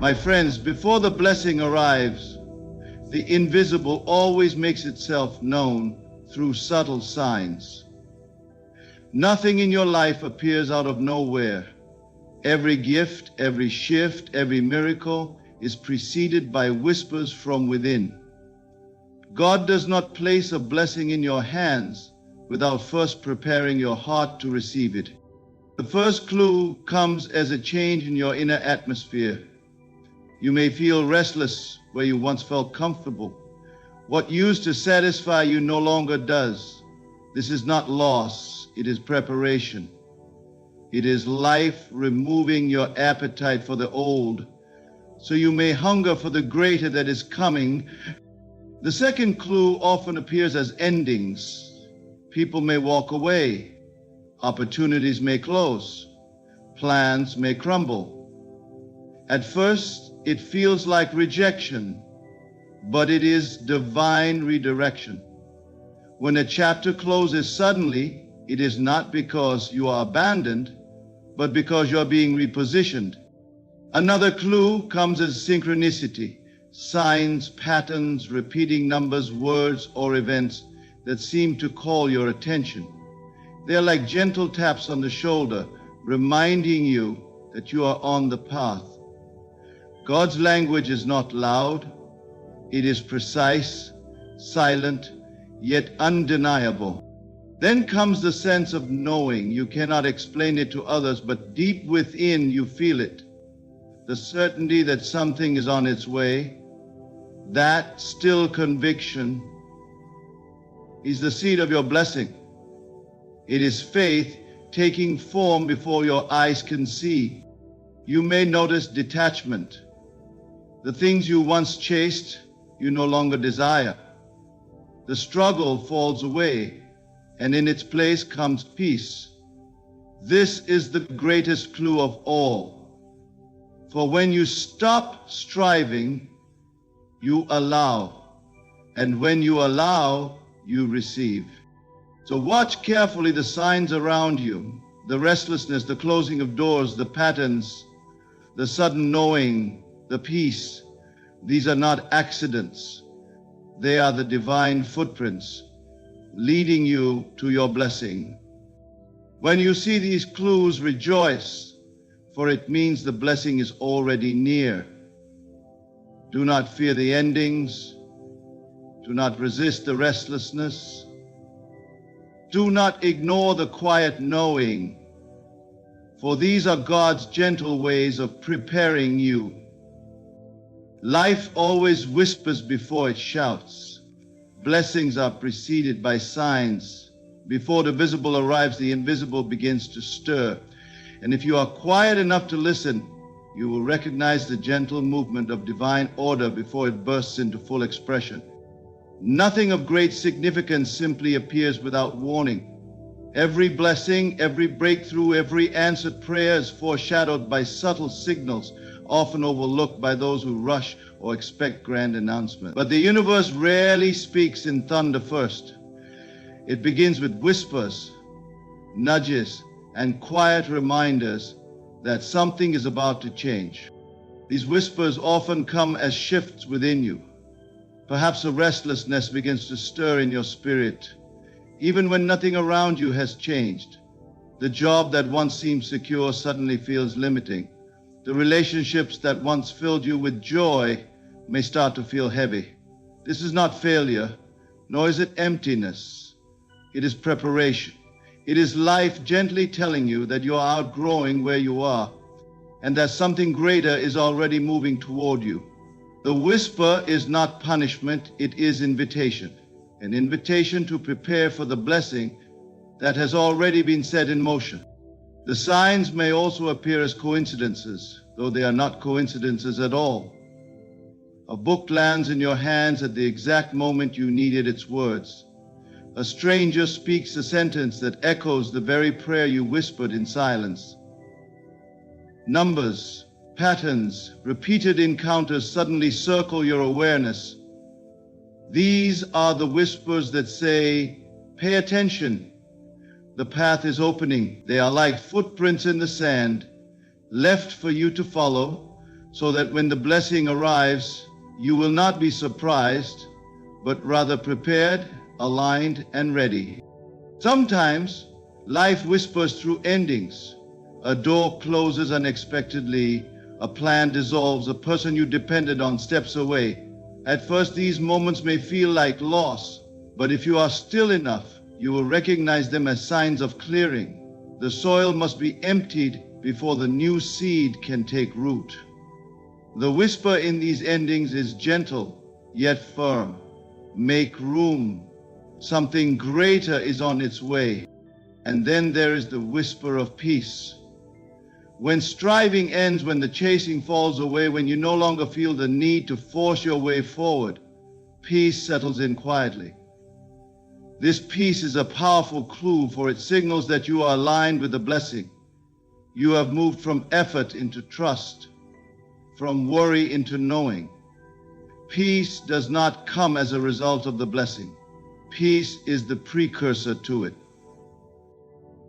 My friends, before the blessing arrives, the invisible always makes itself known through subtle signs. Nothing in your life appears out of nowhere. Every gift, every shift, every miracle is preceded by whispers from within. God does not place a blessing in your hands without first preparing your heart to receive it. The first clue comes as a change in your inner atmosphere. You may feel restless where you once felt comfortable. What used to satisfy you no longer does. This is not loss, it is preparation. It is life removing your appetite for the old, so you may hunger for the greater that is coming. The second clue often appears as endings. People may walk away, opportunities may close, plans may crumble. At first, it feels like rejection, but it is divine redirection. When a chapter closes suddenly, it is not because you are abandoned, but because you are being repositioned. Another clue comes as synchronicity, signs, patterns, repeating numbers, words, or events that seem to call your attention. They are like gentle taps on the shoulder, reminding you that you are on the path. God's language is not loud. It is precise, silent, yet undeniable. Then comes the sense of knowing. You cannot explain it to others, but deep within you feel it. The certainty that something is on its way. That still conviction is the seed of your blessing. It is faith taking form before your eyes can see. You may notice detachment. The things you once chased, you no longer desire. The struggle falls away, and in its place comes peace. This is the greatest clue of all. For when you stop striving, you allow. And when you allow, you receive. So watch carefully the signs around you, the restlessness, the closing of doors, the patterns, the sudden knowing, the peace. These are not accidents. They are the divine footprints leading you to your blessing. When you see these clues, rejoice, for it means the blessing is already near. Do not fear the endings. Do not resist the restlessness. Do not ignore the quiet knowing, for these are God's gentle ways of preparing you. Life always whispers before it shouts. Blessings are preceded by signs. Before the visible arrives, the invisible begins to stir. And if you are quiet enough to listen, you will recognize the gentle movement of divine order before it bursts into full expression. Nothing of great significance simply appears without warning. Every blessing, every breakthrough, every answered prayer is foreshadowed by subtle signals, often overlooked by those who rush or expect grand announcements. But the universe rarely speaks in thunder first. It begins with whispers, nudges, and quiet reminders that something is about to change. These whispers often come as shifts within you. Perhaps a restlessness begins to stir in your spirit, even when nothing around you has changed. The job that once seemed secure suddenly feels limiting. The relationships that once filled you with joy may start to feel heavy. This is not failure, nor is it emptiness. It is preparation. It is life gently telling you that you are outgrowing where you are, and that something greater is already moving toward you. The whisper is not punishment, it is invitation. An invitation to prepare for the blessing that has already been set in motion. The signs may also appear as coincidences, though they are not coincidences at all. A book lands in your hands at the exact moment you needed its words. A stranger speaks a sentence that echoes the very prayer you whispered in silence. Numbers, patterns, repeated encounters suddenly circle your awareness. These are the whispers that say, pay attention. The path is opening. They are like footprints in the sand, left for you to follow, so that when the blessing arrives, you will not be surprised, but rather prepared, aligned, and ready. Sometimes life whispers through endings. A door closes unexpectedly, a plan dissolves, a person you depended on steps away. At first, these moments may feel like loss, but if you are still enough, you will recognize them as signs of clearing. The soil must be emptied before the new seed can take root. The whisper in these endings is gentle, yet firm. Make room. Something greater is on its way. And then there is the whisper of peace. When striving ends, when the chasing falls away, when you no longer feel the need to force your way forward, peace settles in quietly. This peace is a powerful clue, for it signals that you are aligned with the blessing. You have moved from effort into trust, from worry into knowing. Peace does not come as a result of the blessing. Peace is the precursor to it.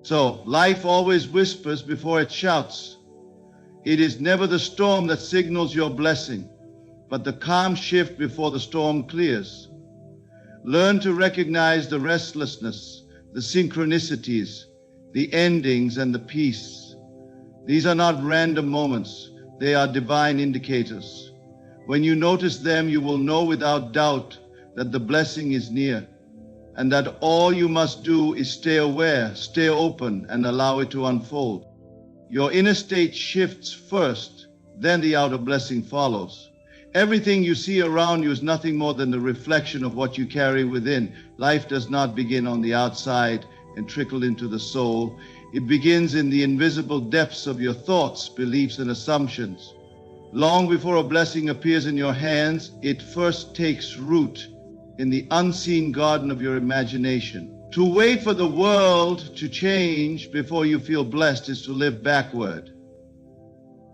So, life always whispers before it shouts. It is never the storm that signals your blessing, but the calm shift before the storm clears. Learn to recognize the restlessness, the synchronicities, the endings, and the peace. These are not random moments. They are divine indicators. When you notice them, you will know without doubt that the blessing is near, and that all you must do is stay aware, stay open, and allow it to unfold. Your inner state shifts first, then the outer blessing follows. Everything you see around you is nothing more than the reflection of what you carry within. Life does not begin on the outside and trickle into the soul. It begins in the invisible depths of your thoughts, beliefs, and assumptions. Long before a blessing appears in your hands, it first takes root in the unseen garden of your imagination. To wait for the world to change before you feel blessed is to live backward.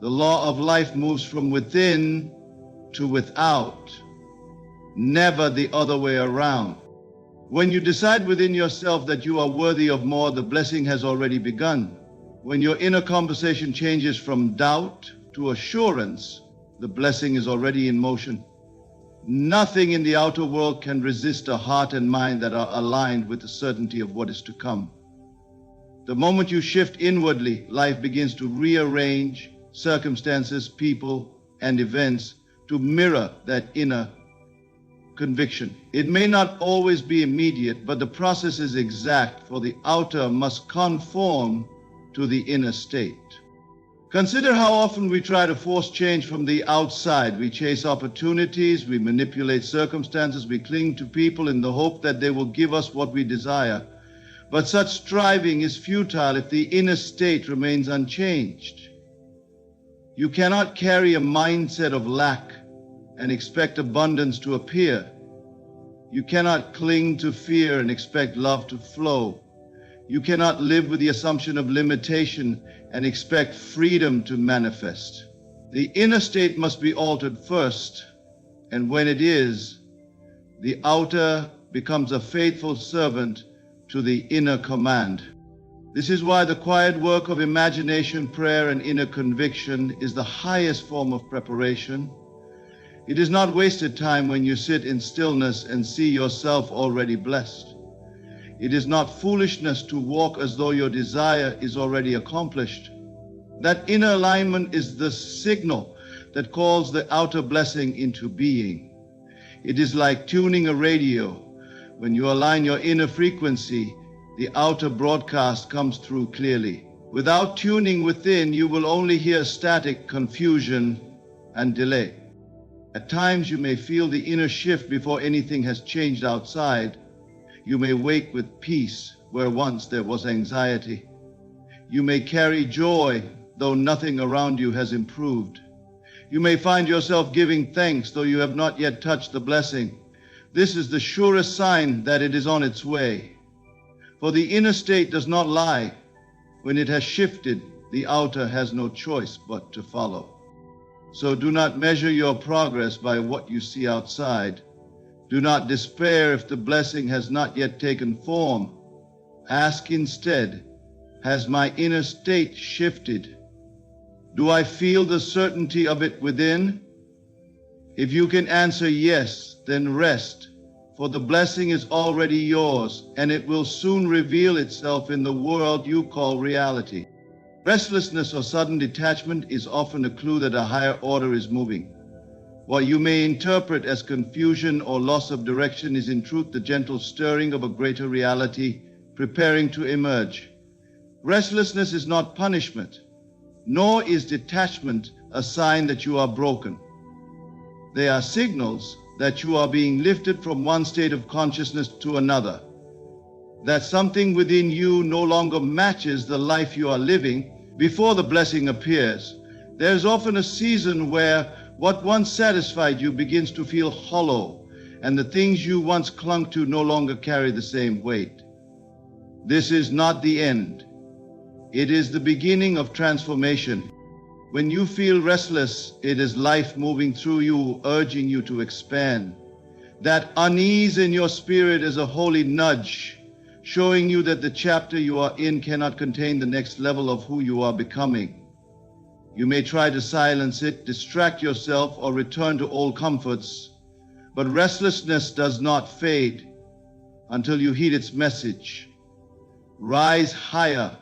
The law of life moves from within to without, never the other way around. When you decide within yourself that you are worthy of more, the blessing has already begun. When your inner conversation changes from doubt to assurance, the blessing is already in motion. Nothing in the outer world can resist a heart and mind that are aligned with the certainty of what is to come. The moment you shift inwardly, life begins to rearrange circumstances, people, and events to mirror that inner conviction. It may not always be immediate, but the process is exact, for the outer must conform to the inner state. Consider how often we try to force change from the outside. We chase opportunities, we manipulate circumstances, we cling to people in the hope that they will give us what we desire. But such striving is futile if the inner state remains unchanged. You cannot carry a mindset of lack and expect abundance to appear. You cannot cling to fear and expect love to flow. You cannot live with the assumption of limitation and expect freedom to manifest. The inner state must be altered first, and when it is, the outer becomes a faithful servant to the inner command. This is why the quiet work of imagination, prayer, and inner conviction is the highest form of preparation. It is not wasted time when you sit in stillness and see yourself already blessed. It is not foolishness to walk as though your desire is already accomplished. That inner alignment is the signal that calls the outer blessing into being. It is like tuning a radio. When you align your inner frequency, the outer broadcast comes through clearly. Without tuning within, you will only hear static, confusion, and delay. At times you may feel the inner shift before anything has changed outside. You may wake with peace where once there was anxiety. You may carry joy though nothing around you has improved. You may find yourself giving thanks though you have not yet touched the blessing. This is the surest sign that it is on its way. For the inner state does not lie. When it has shifted, the outer has no choice but to follow. So do not measure your progress by what you see outside. Do not despair if the blessing has not yet taken form. Ask instead, has my inner state shifted? Do I feel the certainty of it within? If you can answer yes, then rest, for the blessing is already yours, and it will soon reveal itself in the world you call reality. Restlessness or sudden detachment is often a clue that a higher order is moving. What you may interpret as confusion or loss of direction is in truth the gentle stirring of a greater reality preparing to emerge. Restlessness is not punishment, nor is detachment a sign that you are broken. They are signals that you are being lifted from one state of consciousness to another, that something within you no longer matches the life you are living before the blessing appears. There is often a season where what once satisfied you begins to feel hollow, and the things you once clung to no longer carry the same weight. This is not the end. It is the beginning of transformation. When you feel restless, it is life moving through you, urging you to expand. That unease in your spirit is a holy nudge, showing you that the chapter you are in cannot contain the next level of who you are becoming. You may try to silence it, distract yourself, or return to old comforts, but restlessness does not fade until you heed its message. Rise higher,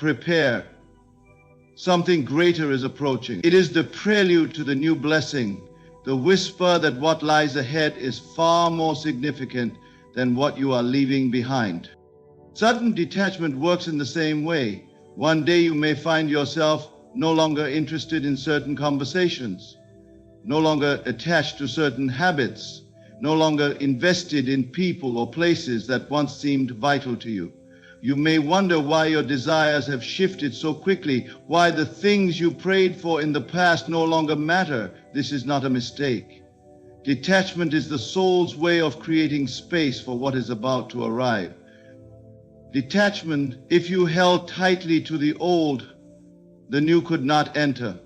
prepare. Something greater is approaching. It is the prelude to the new blessing, the whisper that what lies ahead is far more significant than what you are leaving behind. Sudden detachment works in the same way. One day you may find yourself no longer interested in certain conversations, no longer attached to certain habits, no longer invested in people or places that once seemed vital to you. You may wonder why your desires have shifted so quickly, why the things you prayed for in the past no longer matter. This is not a mistake. Detachment is the soul's way of creating space for what is about to arrive. Detachment, if you held tightly to the old, the new could not enter.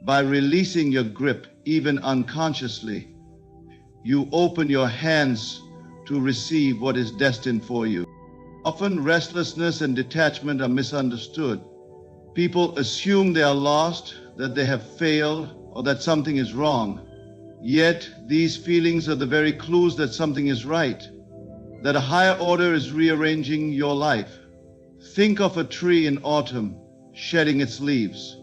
By releasing your grip, even unconsciously, you open your hands to receive what is destined for you. Often restlessness and detachment are misunderstood. People assume they are lost, that they have failed, or that something is wrong. Yet these feelings are the very clues that something is right, that a higher order is rearranging your life. Think of a tree in autumn shedding its leaves.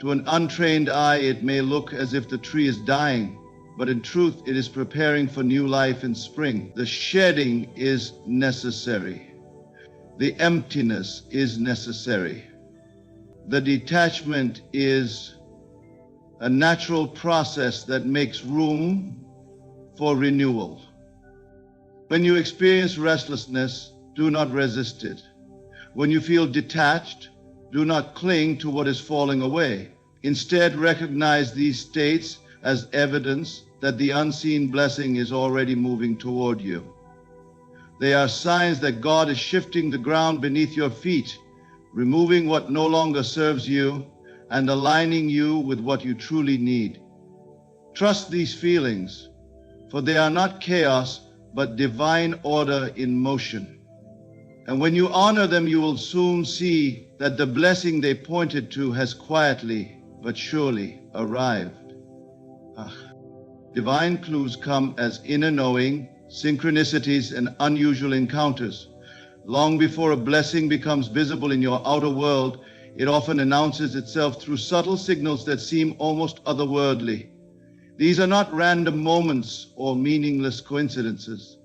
To an untrained eye, it may look as if the tree is dying, but in truth, it is preparing for new life in spring. The shedding is necessary. The emptiness is necessary. The detachment is a natural process that makes room for renewal. When you experience restlessness, do not resist it. When you feel detached, do not cling to what is falling away. Instead, recognize these states as evidence that the unseen blessing is already moving toward you. They are signs that God is shifting the ground beneath your feet, removing what no longer serves you and aligning you with what you truly need. Trust these feelings, for they are not chaos, but divine order in motion. And when you honor them, you will soon see that the blessing they pointed to has quietly but surely arrived. Divine clues come as inner knowing, synchronicities, and unusual encounters. Long before a blessing becomes visible in your outer world, it often announces itself through subtle signals that seem almost otherworldly. These are not random moments or meaningless coincidences.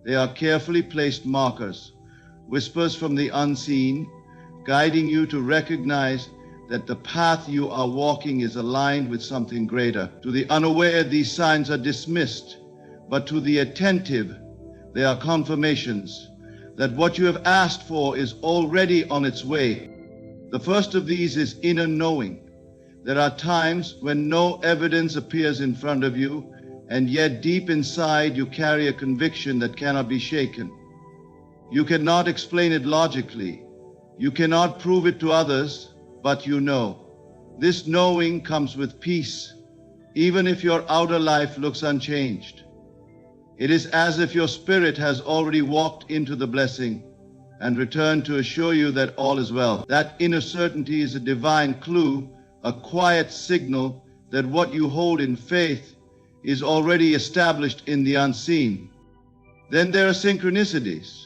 They are carefully placed markers, whispers from the unseen, guiding you to recognize that the path you are walking is aligned with something greater. To the unaware, these signs are dismissed, but to the attentive, they are confirmations that what you have asked for is already on its way. The first of these is inner knowing. There are times when no evidence appears in front of you, and yet deep inside you carry a conviction that cannot be shaken. You cannot explain it logically. You cannot prove it to others, but you know. This knowing comes with peace, even if your outer life looks unchanged. It is as if your spirit has already walked into the blessing, and return to assure you that all is well. That inner certainty is a divine clue, a quiet signal that what you hold in faith is already established in the unseen. Then there are synchronicities.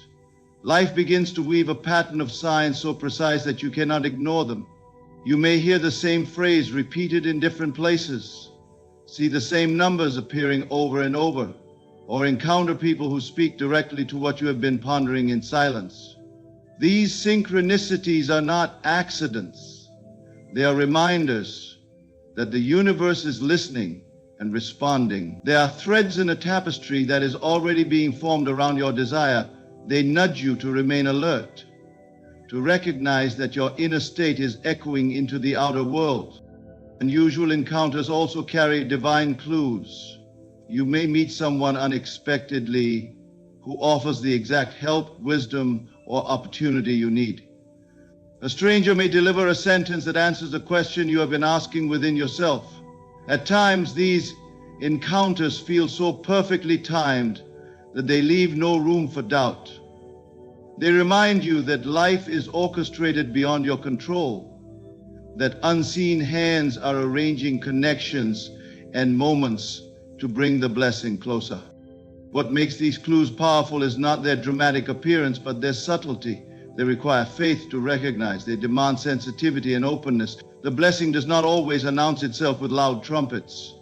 Life begins to weave a pattern of signs so precise that you cannot ignore them. You may hear the same phrase repeated in different places, see the same numbers appearing over and over, or encounter people who speak directly to what you have been pondering in silence. These synchronicities are not accidents. They are reminders that the universe is listening and responding. They are threads in a tapestry that is already being formed around your desire. They nudge you to remain alert, to recognize that your inner state is echoing into the outer world. Unusual encounters also carry divine clues. You may meet someone unexpectedly who offers the exact help, wisdom, or opportunity you need. A stranger may deliver a sentence that answers a question you have been asking within yourself. At times, these encounters feel so perfectly timed that they leave no room for doubt. They remind you that life is orchestrated beyond your control, that unseen hands are arranging connections and moments to bring the blessing closer. What makes these clues powerful is not their dramatic appearance, but their subtlety. They require faith to recognize. They demand sensitivity and openness. The blessing does not always announce itself with loud trumpets.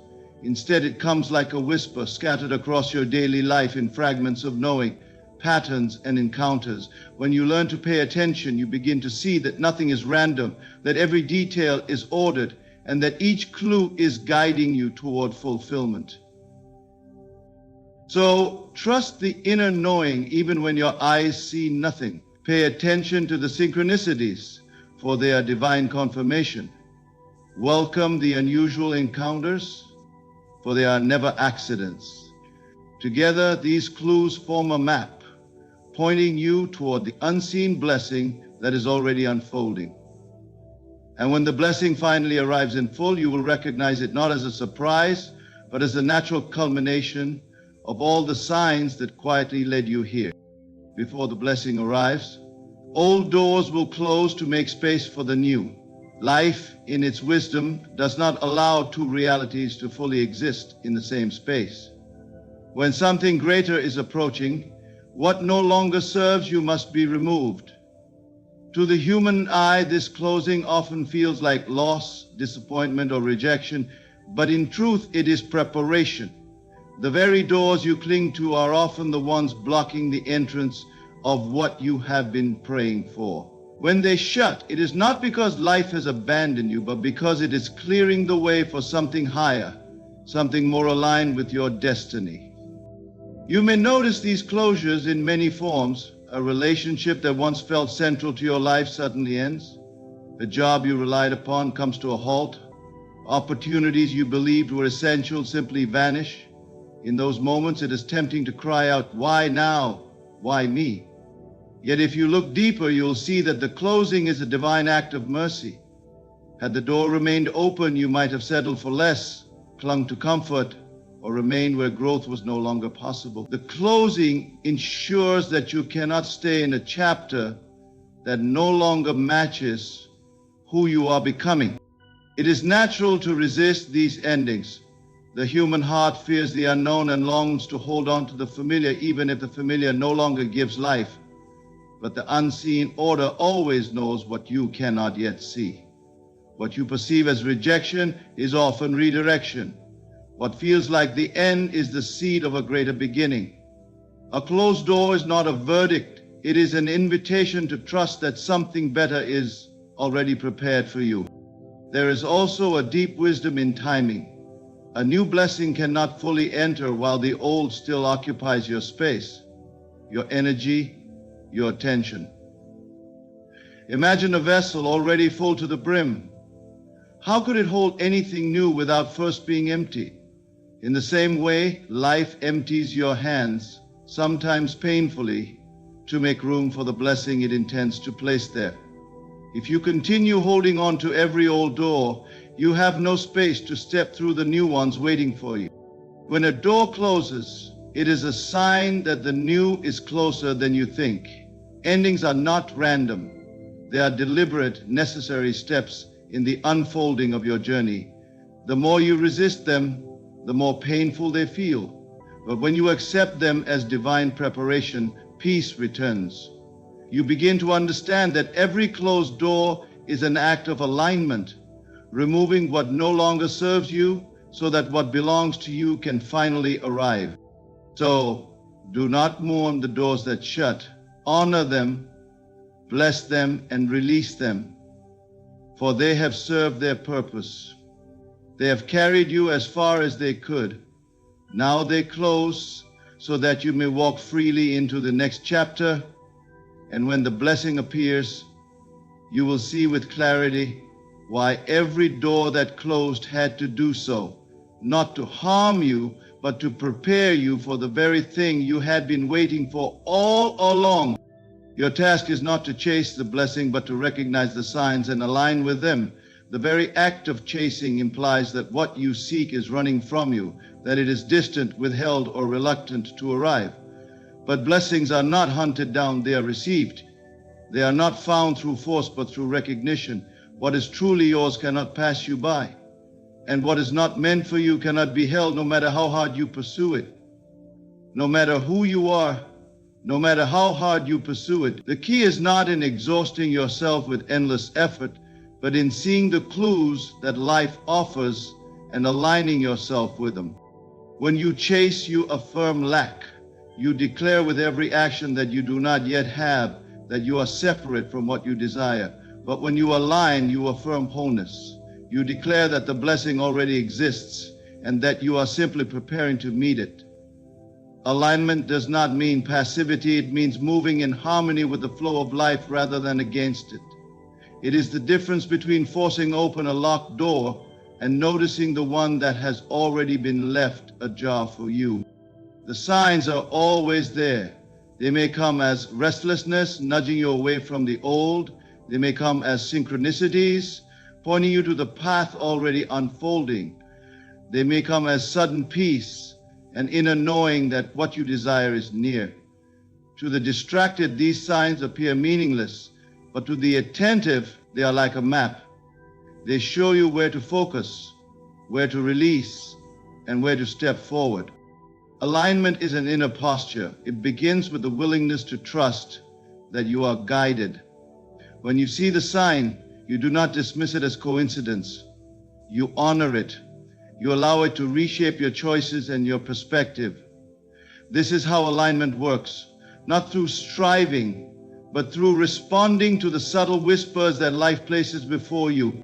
Instead, it comes like a whisper scattered across your daily life in fragments of knowing, patterns and encounters. When you learn to pay attention, you begin to see that nothing is random, that every detail is ordered, and that each clue is guiding you toward fulfillment. So trust the inner knowing even when your eyes see nothing. Pay attention to the synchronicities, for they are divine confirmation. Welcome the unusual encounters, for they are never accidents. Together, these clues form a map, pointing you toward the unseen blessing that is already unfolding. And when the blessing finally arrives in full, you will recognize it not as a surprise, but as a natural culmination of all the signs that quietly led you here. Before the blessing arrives, old doors will close to make space for the new. Life, in its wisdom, does not allow two realities to fully exist in the same space. When something greater is approaching, what no longer serves you must be removed. To the human eye, this closing often feels like loss, disappointment, or rejection, but in truth, it is preparation. The very doors you cling to are often the ones blocking the entrance of what you have been praying for. When they shut, it is not because life has abandoned you, but because it is clearing the way for something higher, something more aligned with your destiny. You may notice these closures in many forms. A relationship that once felt central to your life suddenly ends. A job you relied upon comes to a halt. Opportunities you believed were essential simply vanish. In those moments, it is tempting to cry out, "Why now? Why me?" Yet if you look deeper, you'll see that the closing is a divine act of mercy. Had the door remained open, you might have settled for less, clung to comfort, or remained where growth was no longer possible. The closing ensures that you cannot stay in a chapter that no longer matches who you are becoming. It is natural to resist these endings. The human heart fears the unknown and longs to hold on to the familiar, even if the familiar no longer gives life. But the unseen order always knows what you cannot yet see. What you perceive as rejection is often redirection. What feels like the end is the seed of a greater beginning. A closed door is not a verdict. It is an invitation to trust that something better is already prepared for you. There is also a deep wisdom in timing. A new blessing cannot fully enter while the old still occupies your space, your energy, your attention. Imagine a vessel already full to the brim. How could it hold anything new without first being empty? In the same way, life empties your hands, sometimes painfully, to make room for the blessing it intends to place there. If you continue holding on to every old door, you have no space to step through the new ones waiting for you. When a door closes, it is a sign that the new is closer than you think. Endings are not random. They are deliberate, necessary steps in the unfolding of your journey. The more you resist them, the more painful they feel. But when you accept them as divine preparation, peace returns. You begin to understand that every closed door is an act of alignment, removing what no longer serves you so that what belongs to you can finally arrive. So, do not mourn the doors that shut. Honor them, bless them, and release them, for they have served their purpose. They have carried you as far as they could. Now they close so that you may walk freely into the next chapter, and when the blessing appears, you will see with clarity why every door that closed had to do so, not to harm you, but to prepare you for the very thing you had been waiting for all along. Your task is not to chase the blessing, but to recognize the signs and align with them. The very act of chasing implies that what you seek is running from you, that it is distant, withheld, or reluctant to arrive. But blessings are not hunted down, they are received. They are not found through force, but through recognition. What is truly yours cannot pass you by, and what is not meant for you cannot be held, no matter how hard you pursue it. No matter who you are, no matter how hard you pursue it, the key is not in exhausting yourself with endless effort, but in seeing the clues that life offers and aligning yourself with them. When you chase, you affirm lack. You declare with every action that you do not yet have, that you are separate from what you desire. But when you align, you affirm wholeness. You declare that the blessing already exists and that you are simply preparing to meet it. Alignment does not mean passivity. It means moving in harmony with the flow of life rather than against it. It is the difference between forcing open a locked door and noticing the one that has already been left ajar for you. The signs are always there. They may come as restlessness, nudging you away from the old. They may come as synchronicities, pointing you to the path already unfolding. They may come as sudden peace, an inner knowing that what you desire is near. To the distracted, these signs appear meaningless, but to the attentive, they are like a map. They show you where to focus, where to release, and where to step forward. Alignment is an inner posture. It begins with the willingness to trust that you are guided. When you see the sign, you do not dismiss it as coincidence. You honor it. You allow it to reshape your choices and your perspective. This is how alignment works, not through striving, but through responding to the subtle whispers that life places before you.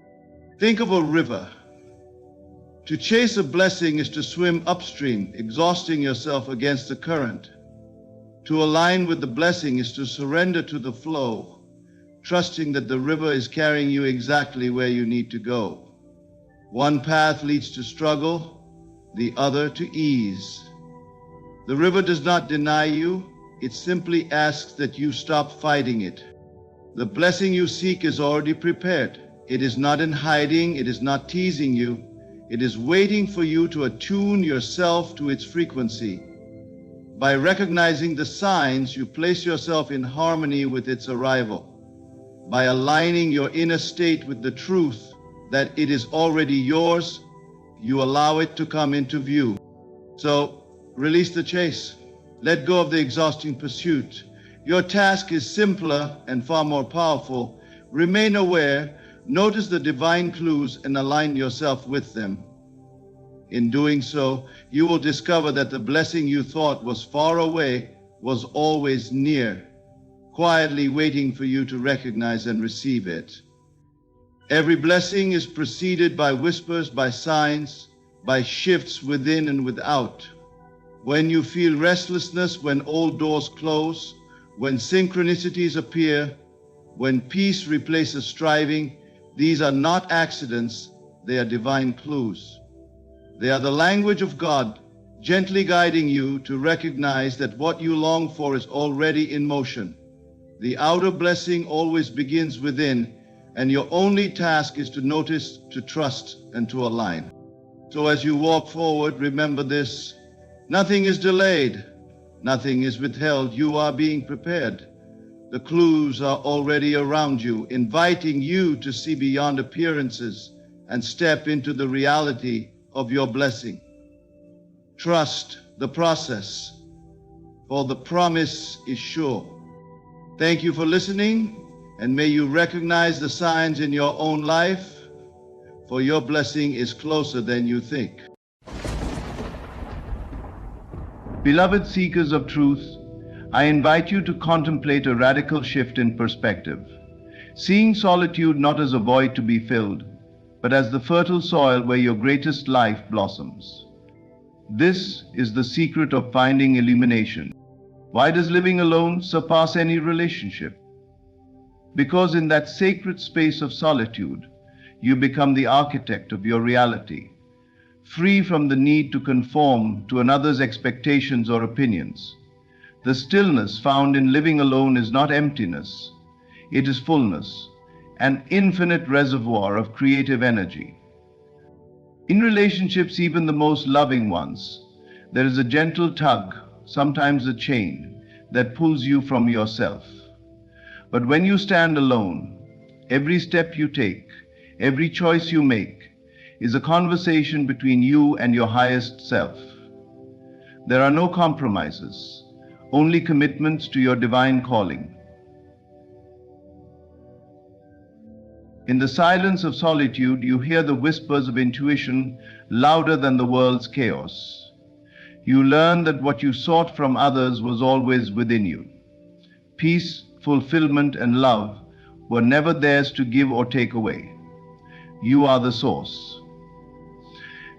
Think of a river. To chase a blessing is to swim upstream, exhausting yourself against the current. To align with the blessing is to surrender to the flow, trusting that the river is carrying you exactly where you need to go. One path leads to struggle, the other to ease. The river does not deny you, it simply asks that you stop fighting it. The blessing you seek is already prepared. It is not in hiding, it is not teasing you. It is waiting for you to attune yourself to its frequency. By recognizing the signs, you place yourself in harmony with its arrival. By aligning your inner state with the truth that it is already yours, you allow it to come into view. So, release the chase. Let go of the exhausting pursuit. Your task is simpler and far more powerful. Remain aware, notice the divine clues, and align yourself with them. In doing so, you will discover that the blessing you thought was far away was always near, quietly waiting for you to recognize and receive it. Every blessing is preceded by whispers, by signs, by shifts within and without. When you feel restlessness, when old doors close, when synchronicities appear, when peace replaces striving, these are not accidents, they are divine clues. They are the language of God, gently guiding you to recognize that what you long for is already in motion. The outer blessing always begins within, and your only task is to notice, to trust, and to align. So as you walk forward, remember this: nothing is delayed, nothing is withheld. You are being prepared. The clues are already around you, inviting you to see beyond appearances and step into the reality of your blessing. Trust the process, for the promise is sure. Thank you for listening, and may you recognize the signs in your own life, for your blessing is closer than you think. Beloved seekers of truth, I invite you to contemplate a radical shift in perspective, seeing solitude not as a void to be filled, but as the fertile soil where your greatest life blossoms. This is the secret of finding illumination. Why does living alone surpass any relationship? Because in that sacred space of solitude, you become the architect of your reality, free from the need to conform to another's expectations or opinions. The stillness found in living alone is not emptiness, it is fullness, an infinite reservoir of creative energy. In relationships, even the most loving ones, there is a gentle tug, sometimes a chain, that pulls you from yourself. But when you stand alone, every step you take, every choice you make, is a conversation between you and your highest self. There are no compromises, only commitments to your divine calling. In the silence of solitude, you hear the whispers of intuition louder than the world's chaos. You learn that what you sought from others was always within you. Peace, fulfillment, and love were never theirs to give or take away. You are the source.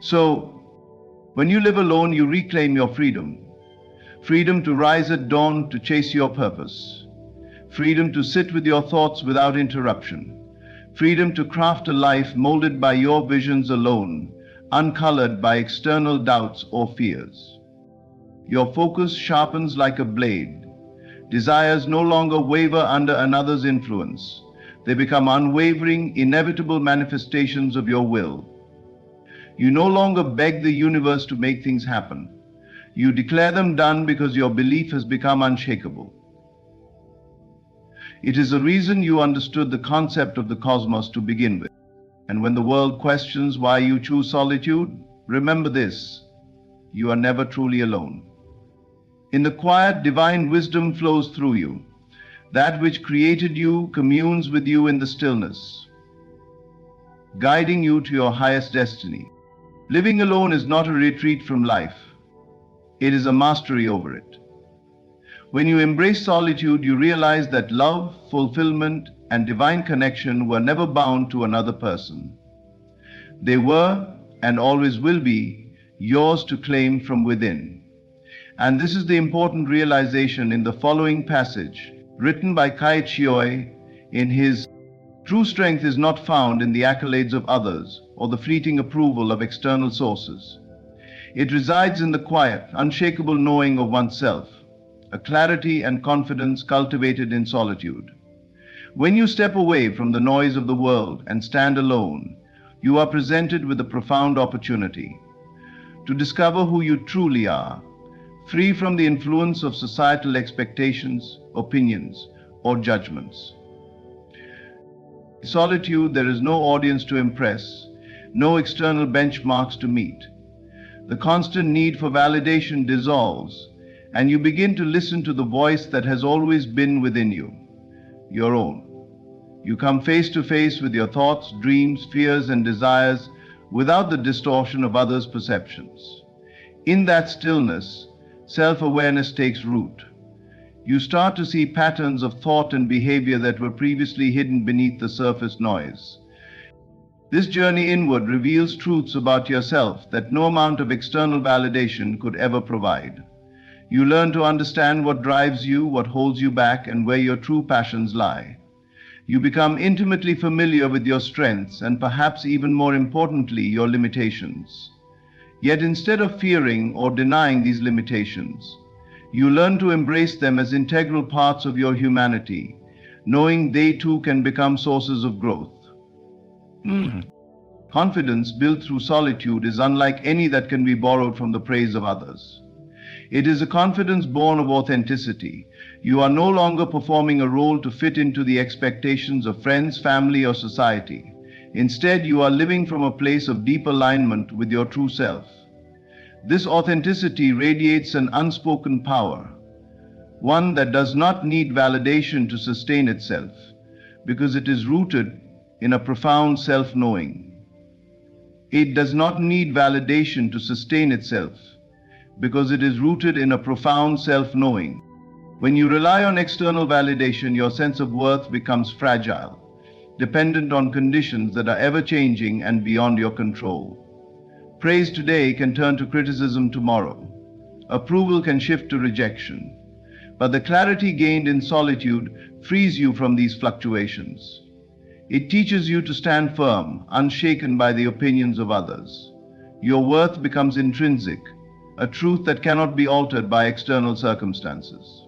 So, when you live alone, you reclaim your freedom. Freedom to rise at dawn to chase your purpose. Freedom to sit with your thoughts without interruption. Freedom to craft a life molded by your visions alone, uncolored by external doubts or fears. Your focus sharpens like a blade. Desires no longer waver under another's influence. They become unwavering, inevitable manifestations of your will. You no longer beg the universe to make things happen. You declare them done because your belief has become unshakable. It is the reason you understood the concept of the cosmos to begin with. And when the world questions why you choose solitude, remember this: you are never truly alone. In the quiet, divine wisdom flows through you. That which created you communes with you in the stillness, guiding you to your highest destiny. Living alone is not a retreat from life. It is a mastery over it. When you embrace solitude, you realize that love, fulfillment, and divine connection were never bound to another person. They were, and always will be, yours to claim from within. And this is the important realization in the following passage, written by Kai Chioi in his "True strength is not found in the accolades of others or the fleeting approval of external sources. It resides in the quiet, unshakable knowing of oneself, a clarity and confidence cultivated in solitude. When you step away from the noise of the world and stand alone, you are presented with a profound opportunity to discover who you truly are, free from the influence of societal expectations, opinions, or judgments. In solitude, there is no audience to impress, no external benchmarks to meet. The constant need for validation dissolves, and you begin to listen to the voice that has always been within you, your own. You come face to face with your thoughts, dreams, fears, and desires without the distortion of others' perceptions. In that stillness, self-awareness takes root. You start to see patterns of thought and behavior that were previously hidden beneath the surface noise. This journey inward reveals truths about yourself that no amount of external validation could ever provide. You learn to understand what drives you, what holds you back, and where your true passions lie. You become intimately familiar with your strengths and, perhaps even more importantly, your limitations. Yet instead of fearing or denying these limitations, you learn to embrace them as integral parts of your humanity, knowing they too can become sources of growth. Confidence built through solitude is unlike any that can be borrowed from the praise of others. It is a confidence born of authenticity. You are no longer performing a role to fit into the expectations of friends, family, or society. Instead, you are living from a place of deep alignment with your true self. This authenticity radiates an unspoken power, one that does not need validation to sustain itself, because it is rooted in a profound self-knowing. It does not need validation to sustain itself, because it is rooted in a profound self-knowing. When you rely on external validation, your sense of worth becomes fragile, dependent on conditions that are ever-changing and beyond your control. Praise today can turn to criticism tomorrow. Approval can shift to rejection. But the clarity gained in solitude frees you from these fluctuations. It teaches you to stand firm, unshaken by the opinions of others. Your worth becomes intrinsic, a truth that cannot be altered by external circumstances.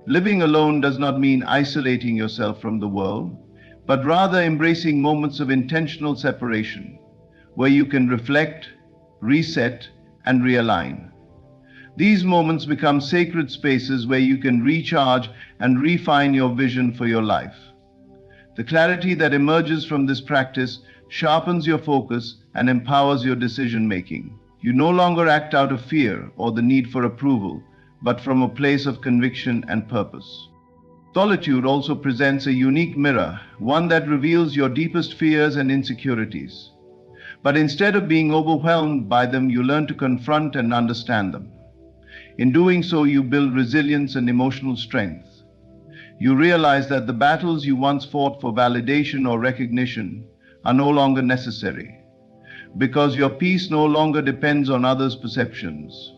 Living alone does not mean isolating yourself from the world, but rather embracing moments of intentional separation, where you can reflect, reset, and realign. These moments become sacred spaces where you can recharge and refine your vision for your life. The clarity that emerges from this practice sharpens your focus and empowers your decision-making. You no longer act out of fear or the need for approval, but from a place of conviction and purpose. Solitude also presents a unique mirror, one that reveals your deepest fears and insecurities. But instead of being overwhelmed by them, you learn to confront and understand them. In doing so, you build resilience and emotional strength. You realize that the battles you once fought for validation or recognition are no longer necessary, because your peace no longer depends on others' perceptions.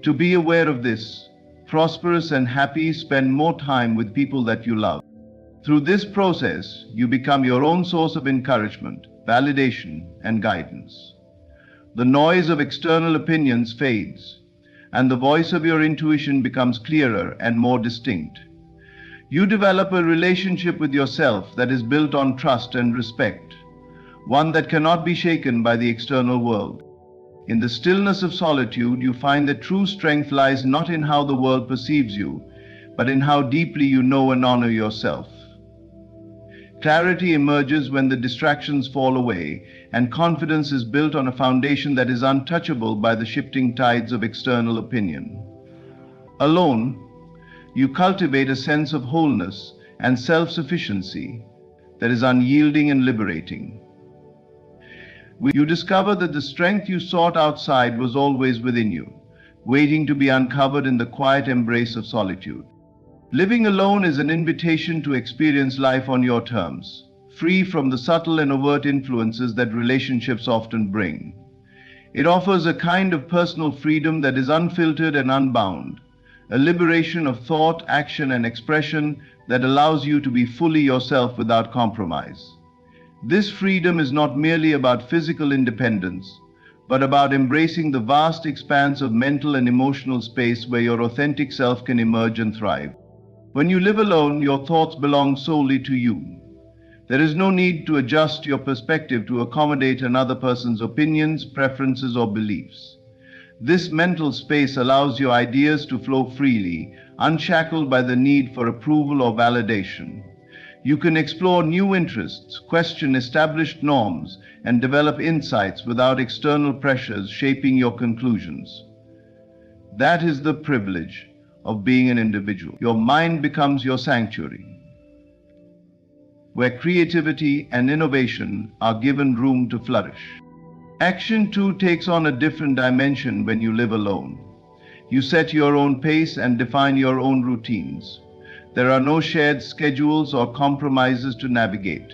To be aware of this, prosperous and happy, spend more time with people that you love. Through this process, you become your own source of encouragement, validation, and guidance. The noise of external opinions fades, and the voice of your intuition becomes clearer and more distinct. You develop a relationship with yourself that is built on trust and respect, one that cannot be shaken by the external world. In the stillness of solitude, you find that true strength lies not in how the world perceives you, but in how deeply you know and honor yourself. Clarity emerges when the distractions fall away, and confidence is built on a foundation that is untouchable by the shifting tides of external opinion. Alone, you cultivate a sense of wholeness and self-sufficiency that is unyielding and liberating. You discover that the strength you sought outside was always within you, waiting to be uncovered in the quiet embrace of solitude. Living alone is an invitation to experience life on your terms, free from the subtle and overt influences that relationships often bring. It offers a kind of personal freedom that is unfiltered and unbound, a liberation of thought, action, and expression that allows you to be fully yourself without compromise. This freedom is not merely about physical independence, but about embracing the vast expanse of mental and emotional space where your authentic self can emerge and thrive. When you live alone, your thoughts belong solely to you. There is no need to adjust your perspective to accommodate another person's opinions, preferences, or beliefs. This mental space allows your ideas to flow freely, unshackled by the need for approval or validation. You can explore new interests, question established norms, and develop insights without external pressures shaping your conclusions. That is the privilege of being an individual. Your mind becomes your sanctuary, where creativity and innovation are given room to flourish. Action too takes on a different dimension when you live alone. You set your own pace and define your own routines. There are no shared schedules or compromises to navigate.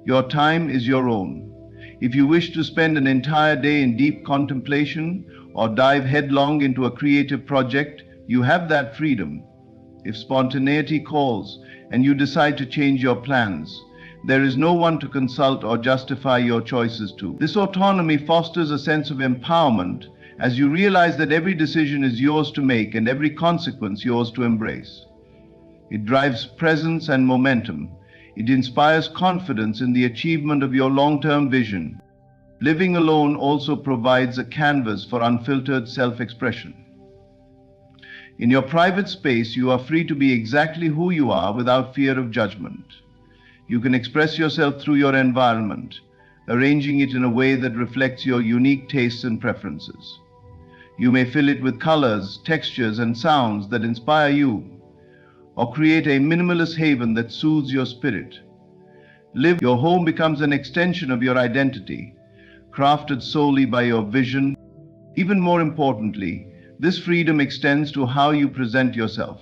Your time is your own. If you wish to spend an entire day in deep contemplation or dive headlong into a creative project, you have that freedom. If spontaneity calls and you decide to change your plans, there is no one to consult or justify your choices to. This autonomy fosters a sense of empowerment as you realize that every decision is yours to make and every consequence yours to embrace. It drives presence and momentum. It inspires confidence in the achievement of your long-term vision. Living alone also provides a canvas for unfiltered self-expression. In your private space, you are free to be exactly who you are without fear of judgment. You can express yourself through your environment, arranging it in a way that reflects your unique tastes and preferences. You may fill it with colors, textures, and sounds that inspire you, or create a minimalist haven that soothes your spirit. Your home becomes an extension of your identity, crafted solely by your vision. Even more importantly, this freedom extends to how you present yourself.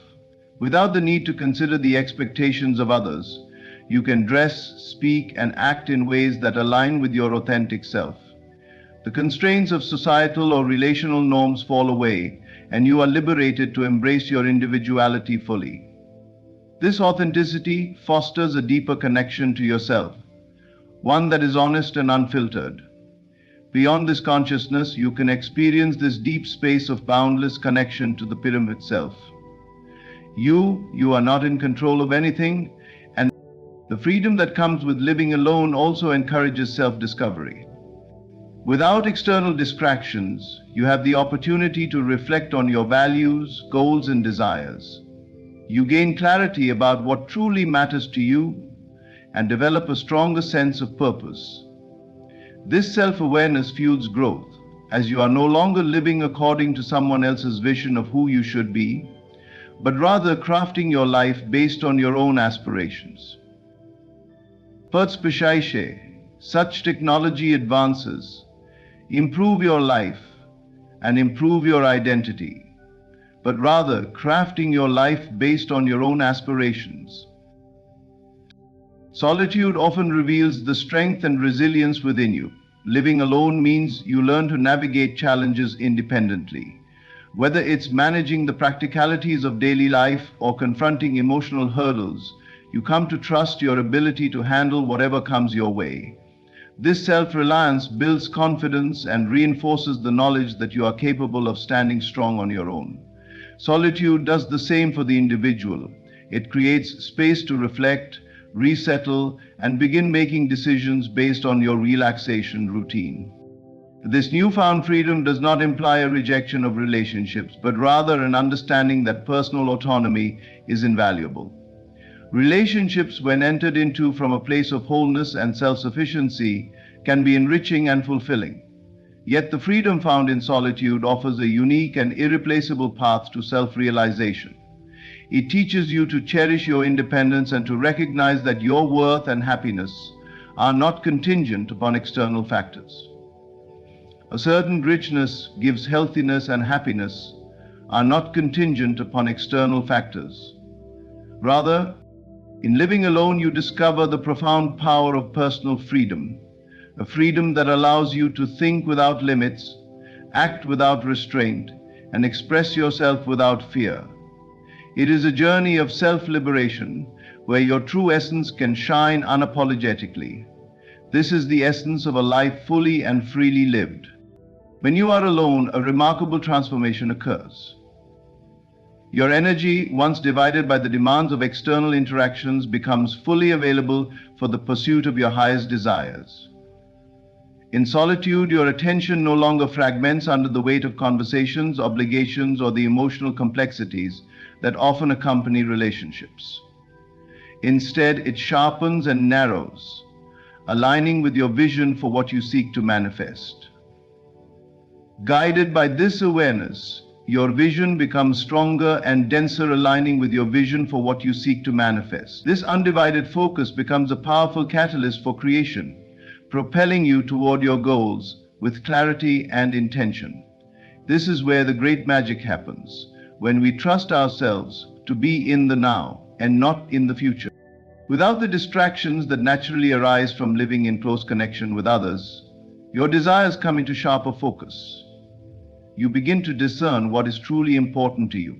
Without the need to consider the expectations of others, you can dress, speak, and act in ways that align with your authentic self. The constraints of societal or relational norms fall away, and you are liberated to embrace your individuality fully. This authenticity fosters a deeper connection to yourself, one that is honest and unfiltered. Beyond this consciousness, you can experience this deep space of boundless connection to the pyramid itself. You are not in control of anything, and the freedom that comes with living alone also encourages self-discovery. Without external distractions, you have the opportunity to reflect on your values, goals, and desires. You gain clarity about what truly matters to you and develop a stronger sense of purpose. This self-awareness fuels growth, as you are no longer living according to someone else's vision of who you should be, but rather crafting your life based on your own aspirations. Such technology advances improve your life and improve your identity, but rather crafting your life based on your own aspirations. Solitude often reveals the strength and resilience within you. Living alone means you learn to navigate challenges independently. Whether it's managing the practicalities of daily life or confronting emotional hurdles, you come to trust your ability to handle whatever comes your way. This self-reliance builds confidence and reinforces the knowledge that you are capable of standing strong on your own. Solitude does the same for the individual. It creates space to reflect, resettle, and begin making decisions based on your relaxation routine. This newfound freedom does not imply a rejection of relationships, but rather an understanding that personal autonomy is invaluable. Relationships, when entered into from a place of wholeness and self-sufficiency, can be enriching and fulfilling. Yet the freedom found in solitude offers a unique and irreplaceable path to self-realization. It teaches you to cherish your independence and to recognize that your worth and happiness are not contingent upon external factors. A certain richness gives healthiness, and happiness are not contingent upon external factors. Rather, in living alone, you discover the profound power of personal freedom, a freedom that allows you to think without limits, act without restraint, and express yourself without fear. It is a journey of self-liberation where your true essence can shine unapologetically. This is the essence of a life fully and freely lived. When you are alone, a remarkable transformation occurs. Your energy, once divided by the demands of external interactions, becomes fully available for the pursuit of your highest desires. In solitude, your attention no longer fragments under the weight of conversations, obligations, or the emotional complexities that often accompany relationships. Instead, it sharpens and narrows, aligning with your vision for what you seek to manifest. Guided by this awareness, your vision becomes stronger and denser, aligning with your vision for what you seek to manifest. This undivided focus becomes a powerful catalyst for creation, propelling you toward your goals with clarity and intention. This is where the great magic happens, when we trust ourselves to be in the now and not in the future. Without the distractions that naturally arise from living in close connection with others, your desires come into sharper focus. You begin to discern what is truly important to you,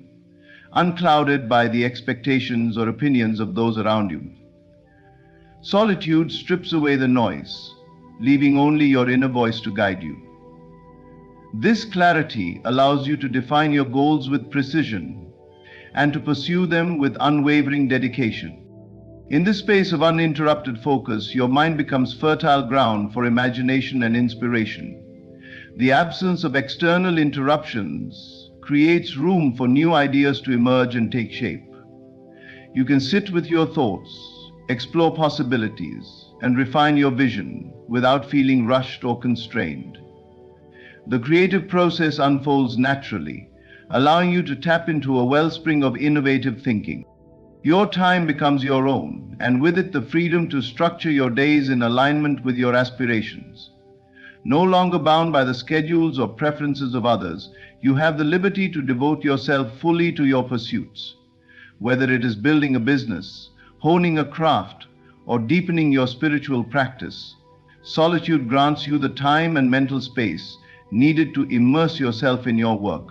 unclouded by the expectations or opinions of those around you. Solitude strips away the noise, leaving only your inner voice to guide you. This clarity allows you to define your goals with precision and to pursue them with unwavering dedication. In this space of uninterrupted focus, your mind becomes fertile ground for imagination and inspiration. The absence of external interruptions creates room for new ideas to emerge and take shape. You can sit with your thoughts, explore possibilities, and refine your vision without feeling rushed or constrained. The creative process unfolds naturally, allowing you to tap into a wellspring of innovative thinking. Your time becomes your own, and with it the freedom to structure your days in alignment with your aspirations. No longer bound by the schedules or preferences of others, you have the liberty to devote yourself fully to your pursuits. Whether it is building a business, honing a craft, or deepening your spiritual practice, solitude grants you the time and mental space needed to immerse yourself in your work.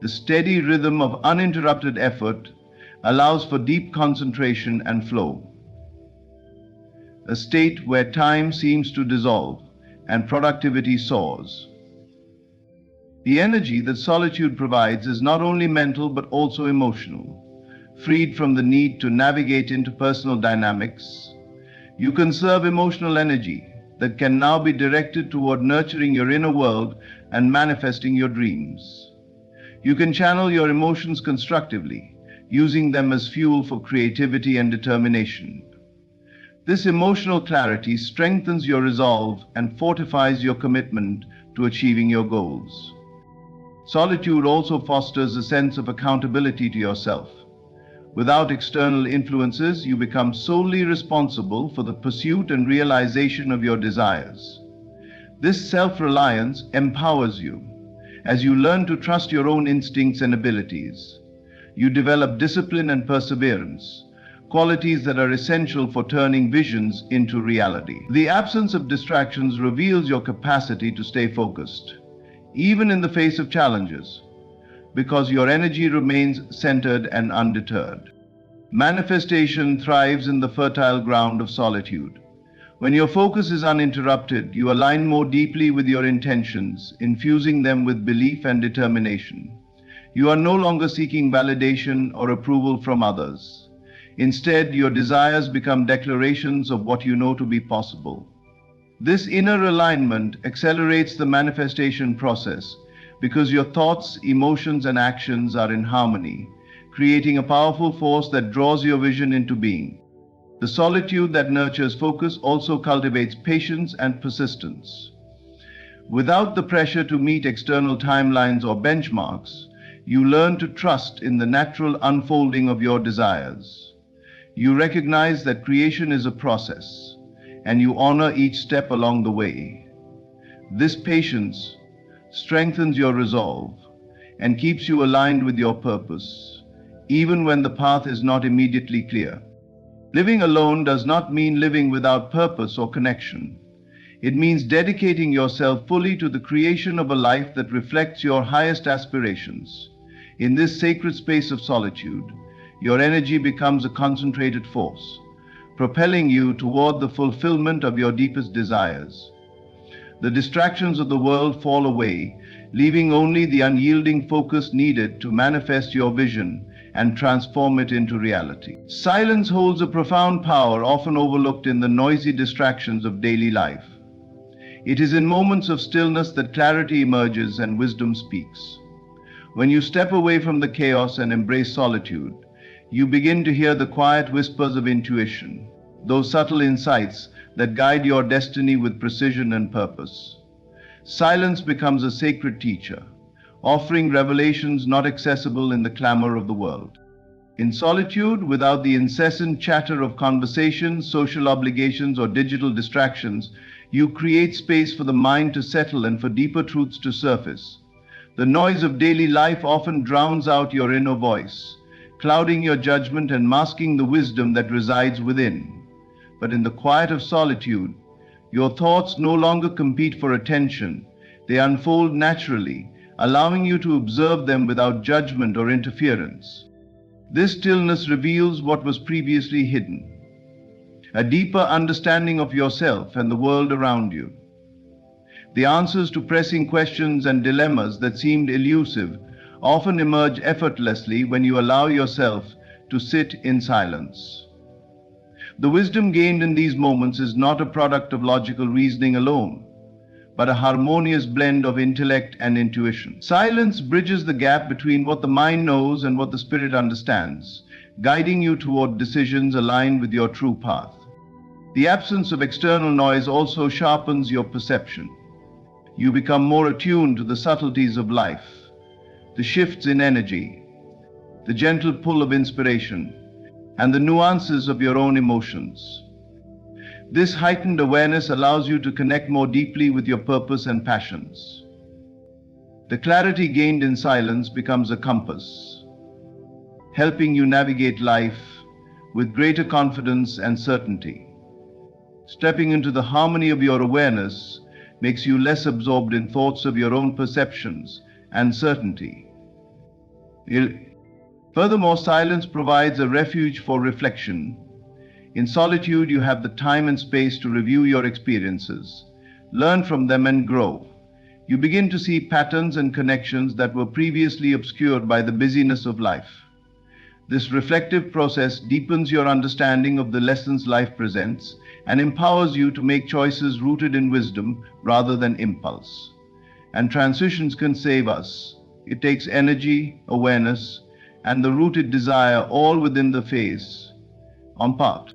The steady rhythm of uninterrupted effort allows for deep concentration and flow, a state where time seems to dissolve and productivity soars. The energy that solitude provides is not only mental but also emotional. Freed from the need to navigate interpersonal dynamics, you conserve emotional energy that can now be directed toward nurturing your inner world and manifesting your dreams. You can channel your emotions constructively, using them as fuel for creativity and determination. This emotional clarity strengthens your resolve and fortifies your commitment to achieving your goals. Solitude also fosters a sense of accountability to yourself. Without external influences, you become solely responsible for the pursuit and realization of your desires. This self-reliance empowers you. As you learn to trust your own instincts and abilities, you develop discipline and perseverance, qualities that are essential for turning visions into reality. The absence of distractions reveals your capacity to stay focused, even in the face of challenges, because your energy remains centered and undeterred. Manifestation thrives in the fertile ground of solitude. When your focus is uninterrupted, you align more deeply with your intentions, infusing them with belief and determination. You are no longer seeking validation or approval from others. Instead, your desires become declarations of what you know to be possible. This inner alignment accelerates the manifestation process because your thoughts, emotions, and actions are in harmony, creating a powerful force that draws your vision into being. The solitude that nurtures focus also cultivates patience and persistence. Without the pressure to meet external timelines or benchmarks, you learn to trust in the natural unfolding of your desires. You recognize that creation is a process, and you honor each step along the way. This patience strengthens your resolve and keeps you aligned with your purpose, even when the path is not immediately clear. Living alone does not mean living without purpose or connection. It means dedicating yourself fully to the creation of a life that reflects your highest aspirations. In this sacred space of solitude, your energy becomes a concentrated force, propelling you toward the fulfillment of your deepest desires. The distractions of the world fall away, leaving only the unyielding focus needed to manifest your vision and transform it into reality. Silence holds a profound power often overlooked in the noisy distractions of daily life. It is in moments of stillness that clarity emerges and wisdom speaks. When you step away from the chaos and embrace solitude, you begin to hear the quiet whispers of intuition, those subtle insights that guide your destiny with precision and purpose. Silence becomes a sacred teacher, offering revelations not accessible in the clamor of the world. In solitude, without the incessant chatter of conversations, social obligations, or digital distractions, you create space for the mind to settle and for deeper truths to surface. The noise of daily life often drowns out your inner voice, clouding your judgment and masking the wisdom that resides within. But in the quiet of solitude, your thoughts no longer compete for attention. They unfold naturally, allowing you to observe them without judgment or interference. This stillness reveals what was previously hidden, a deeper understanding of yourself and the world around you. The answers to pressing questions and dilemmas that seemed elusive often emerge effortlessly when you allow yourself to sit in silence. The wisdom gained in these moments is not a product of logical reasoning alone, but a harmonious blend of intellect and intuition. Silence bridges the gap between what the mind knows and what the spirit understands, guiding you toward decisions aligned with your true path. The absence of external noise also sharpens your perception. You become more attuned to the subtleties of life, the shifts in energy, the gentle pull of inspiration, and the nuances of your own emotions. This heightened awareness allows you to connect more deeply with your purpose and passions. The clarity gained in silence becomes a compass, helping you navigate life with greater confidence and certainty. Stepping into the harmony of your awareness makes you less absorbed in thoughts of your own perceptions and certainty. Furthermore, silence provides a refuge for reflection. In solitude, you have the time and space to review your experiences, learn from them, and grow. You begin to see patterns and connections that were previously obscured by the busyness of life. This reflective process deepens your understanding of the lessons life presents and empowers you to make choices rooted in wisdom rather than impulse. And transitions can save us. It takes energy, awareness, and the rooted desire all within the phase on path.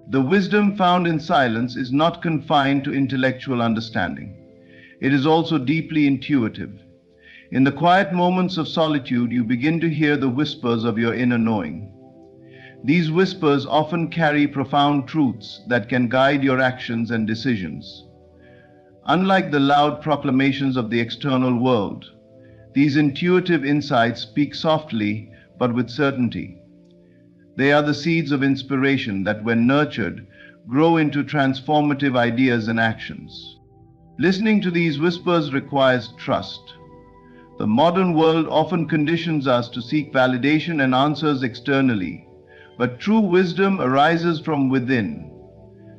The wisdom found in silence is not confined to intellectual understanding. It is also deeply intuitive. In the quiet moments of solitude, you begin to hear the whispers of your inner knowing. These whispers often carry profound truths that can guide your actions and decisions. Unlike the loud proclamations of the external world, these intuitive insights speak softly but with certainty. They are the seeds of inspiration that, when nurtured, grow into transformative ideas and actions. Listening to these whispers requires trust. The modern world often conditions us to seek validation and answers externally, but true wisdom arises from within.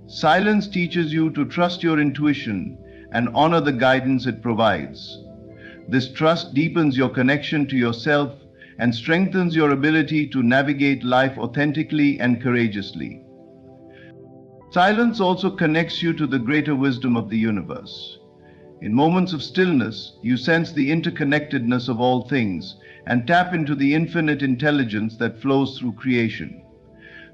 Silence teaches you to trust your intuition and honor the guidance it provides. This trust deepens your connection to yourself and strengthens your ability to navigate life authentically and courageously. Silence also connects you to the greater wisdom of the universe. In moments of stillness, you sense the interconnectedness of all things and tap into the infinite intelligence that flows through creation.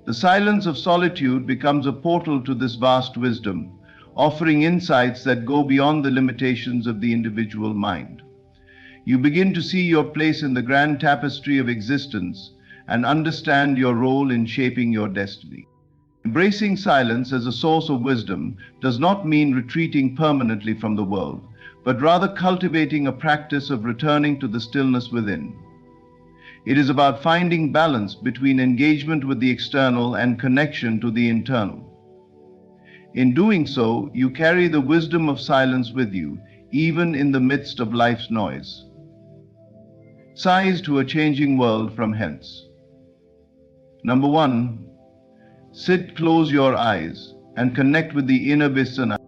The silence of solitude becomes a portal to this vast wisdom, offering insights that go beyond the limitations of the individual mind. You begin to see your place in the grand tapestry of existence and understand your role in shaping your destiny. Embracing silence as a source of wisdom does not mean retreating permanently from the world, but rather cultivating a practice of returning to the stillness within. It is about finding balance between engagement with the external and connection to the internal. In doing so, you carry the wisdom of silence with you, even in the midst of life's noise. Sighs to a changing world from hence. Number 1. Sit, close your eyes, and connect with the inner Vissana.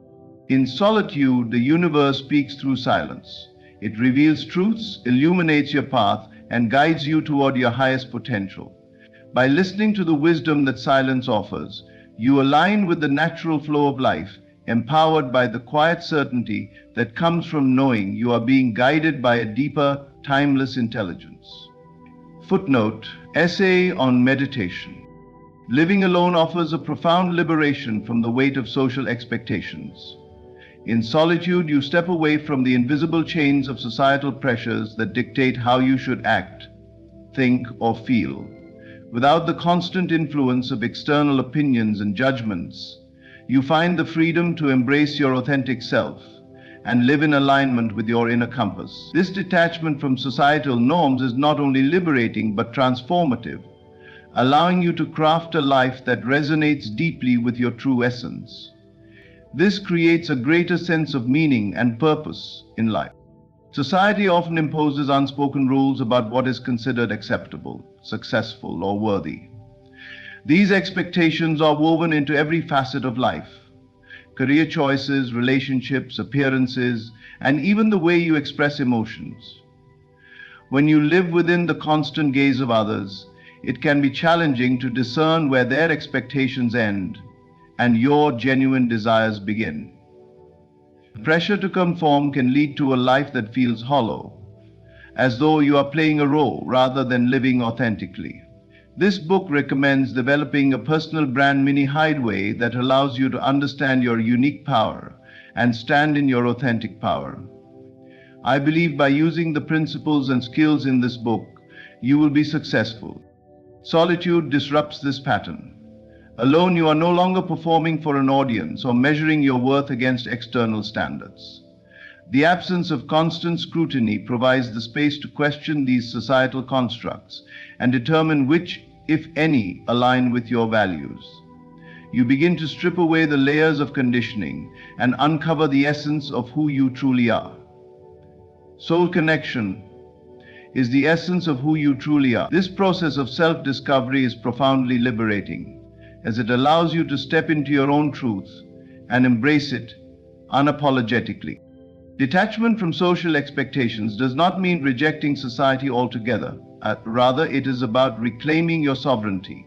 In solitude, the universe speaks through silence. It reveals truths, illuminates your path, and guides you toward your highest potential. By listening to the wisdom that silence offers, you align with the natural flow of life, empowered by the quiet certainty that comes from knowing you are being guided by a deeper, timeless intelligence. Footnote: Essay on Meditation. Living alone offers a profound liberation from the weight of social expectations. In solitude, you step away from the invisible chains of societal pressures that dictate how you should act, think, or feel. Without the constant influence of external opinions and judgments, you find the freedom to embrace your authentic self and live in alignment with your inner compass. This detachment from societal norms is not only liberating but transformative, allowing you to craft a life that resonates deeply with your true essence. This creates a greater sense of meaning and purpose in life. Society often imposes unspoken rules about what is considered acceptable, successful, or worthy. These expectations are woven into every facet of life: career choices, relationships, appearances, and even the way you express emotions. When you live within the constant gaze of others, it can be challenging to discern where their expectations end and your genuine desires begin. Pressure to conform can lead to a life that feels hollow, as though you are playing a role rather than living authentically. This book recommends developing a personal brand mini hideaway that allows you to understand your unique power and stand in your authentic power. I believe by using the principles and skills in this book, you will be successful. Solitude disrupts this pattern. Alone, you are no longer performing for an audience or measuring your worth against external standards. The absence of constant scrutiny provides the space to question these societal constructs and determine which, if any, align with your values. You begin to strip away the layers of conditioning and uncover the essence of who you truly are. Soul connection is the essence of who you truly are. This process of self-discovery is profoundly liberating, as it allows you to step into your own truth and embrace it unapologetically. Detachment from social expectations does not mean rejecting society altogether. Rather, it is about reclaiming your sovereignty.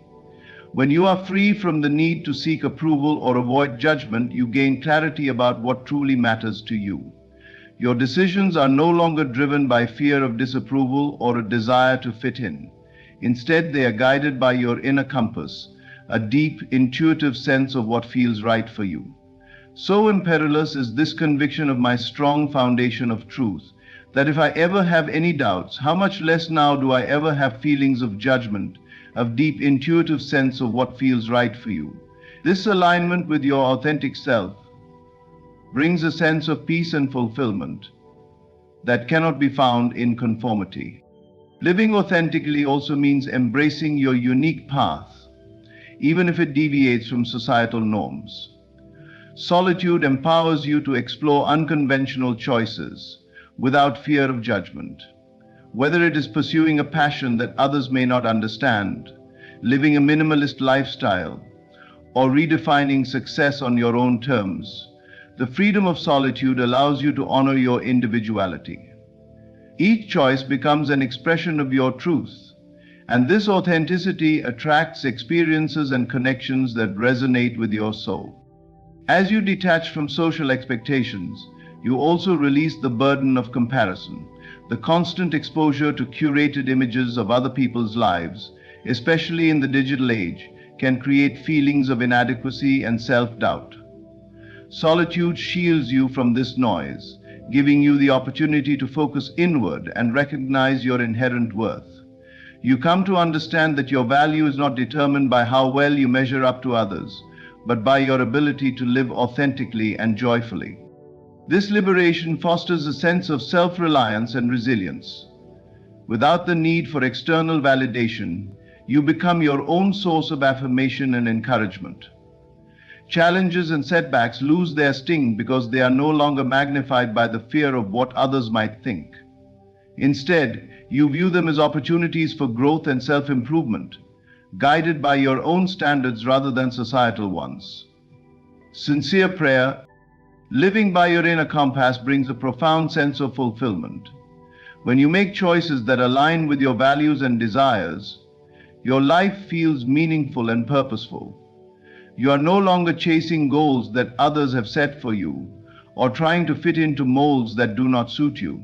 When you are free from the need to seek approval or avoid judgment, you gain clarity about what truly matters to you. Your decisions are no longer driven by fear of disapproval or a desire to fit in. Instead, they are guided by your inner compass, a deep, intuitive sense of what feels right for you. So imperious is this conviction of my strong foundation of truth, that if I ever have any doubts, how much less now do I ever have feelings of judgment, of deep intuitive sense of what feels right for you. This alignment with your authentic self brings a sense of peace and fulfillment that cannot be found in conformity. Living authentically also means embracing your unique path, even if it deviates from societal norms. Solitude empowers you to explore unconventional choices without fear of judgment. Whether it is pursuing a passion that others may not understand, living a minimalist lifestyle, or redefining success on your own terms, the freedom of solitude allows you to honor your individuality. Each choice becomes an expression of your truth, and this authenticity attracts experiences and connections that resonate with your soul. As you detach from social expectations, you also release the burden of comparison. The constant exposure to curated images of other people's lives, especially in the digital age, can create feelings of inadequacy and self-doubt. Solitude shields you from this noise, giving you the opportunity to focus inward and recognize your inherent worth. You come to understand that your value is not determined by how well you measure up to others, but by your ability to live authentically and joyfully. This liberation fosters a sense of self-reliance and resilience. Without the need for external validation, you become your own source of affirmation and encouragement. Challenges and setbacks lose their sting because they are no longer magnified by the fear of what others might think. Instead, you view them as opportunities for growth and self-improvement, guided by your own standards rather than societal ones. Sincere prayer, living by your inner compass, brings a profound sense of fulfillment. When you make choices that align with your values and desires, your life feels meaningful and purposeful. You are no longer chasing goals that others have set for you or trying to fit into molds that do not suit you.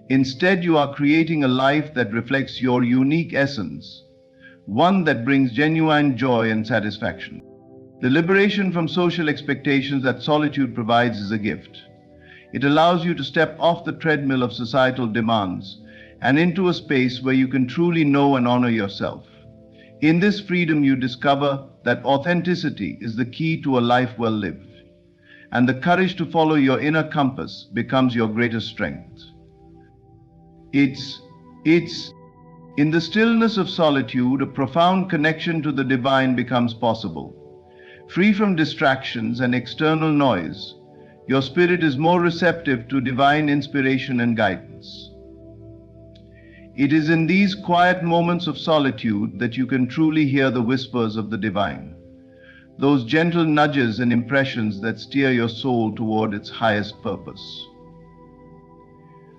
Instead, you are creating a life that reflects your unique essence, one that brings genuine joy and satisfaction. The liberation from social expectations that solitude provides is a gift. It allows you to step off the treadmill of societal demands and into a space where you can truly know and honor yourself. In this freedom, you discover that authenticity is the key to a life well lived, and the courage to follow your inner compass becomes your greatest strength. It's in the stillness of solitude, a profound connection to the divine becomes possible. Free from distractions and external noise, your spirit is more receptive to divine inspiration and guidance. It is in these quiet moments of solitude that you can truly hear the whispers of the divine, those gentle nudges and impressions that steer your soul toward its highest purpose.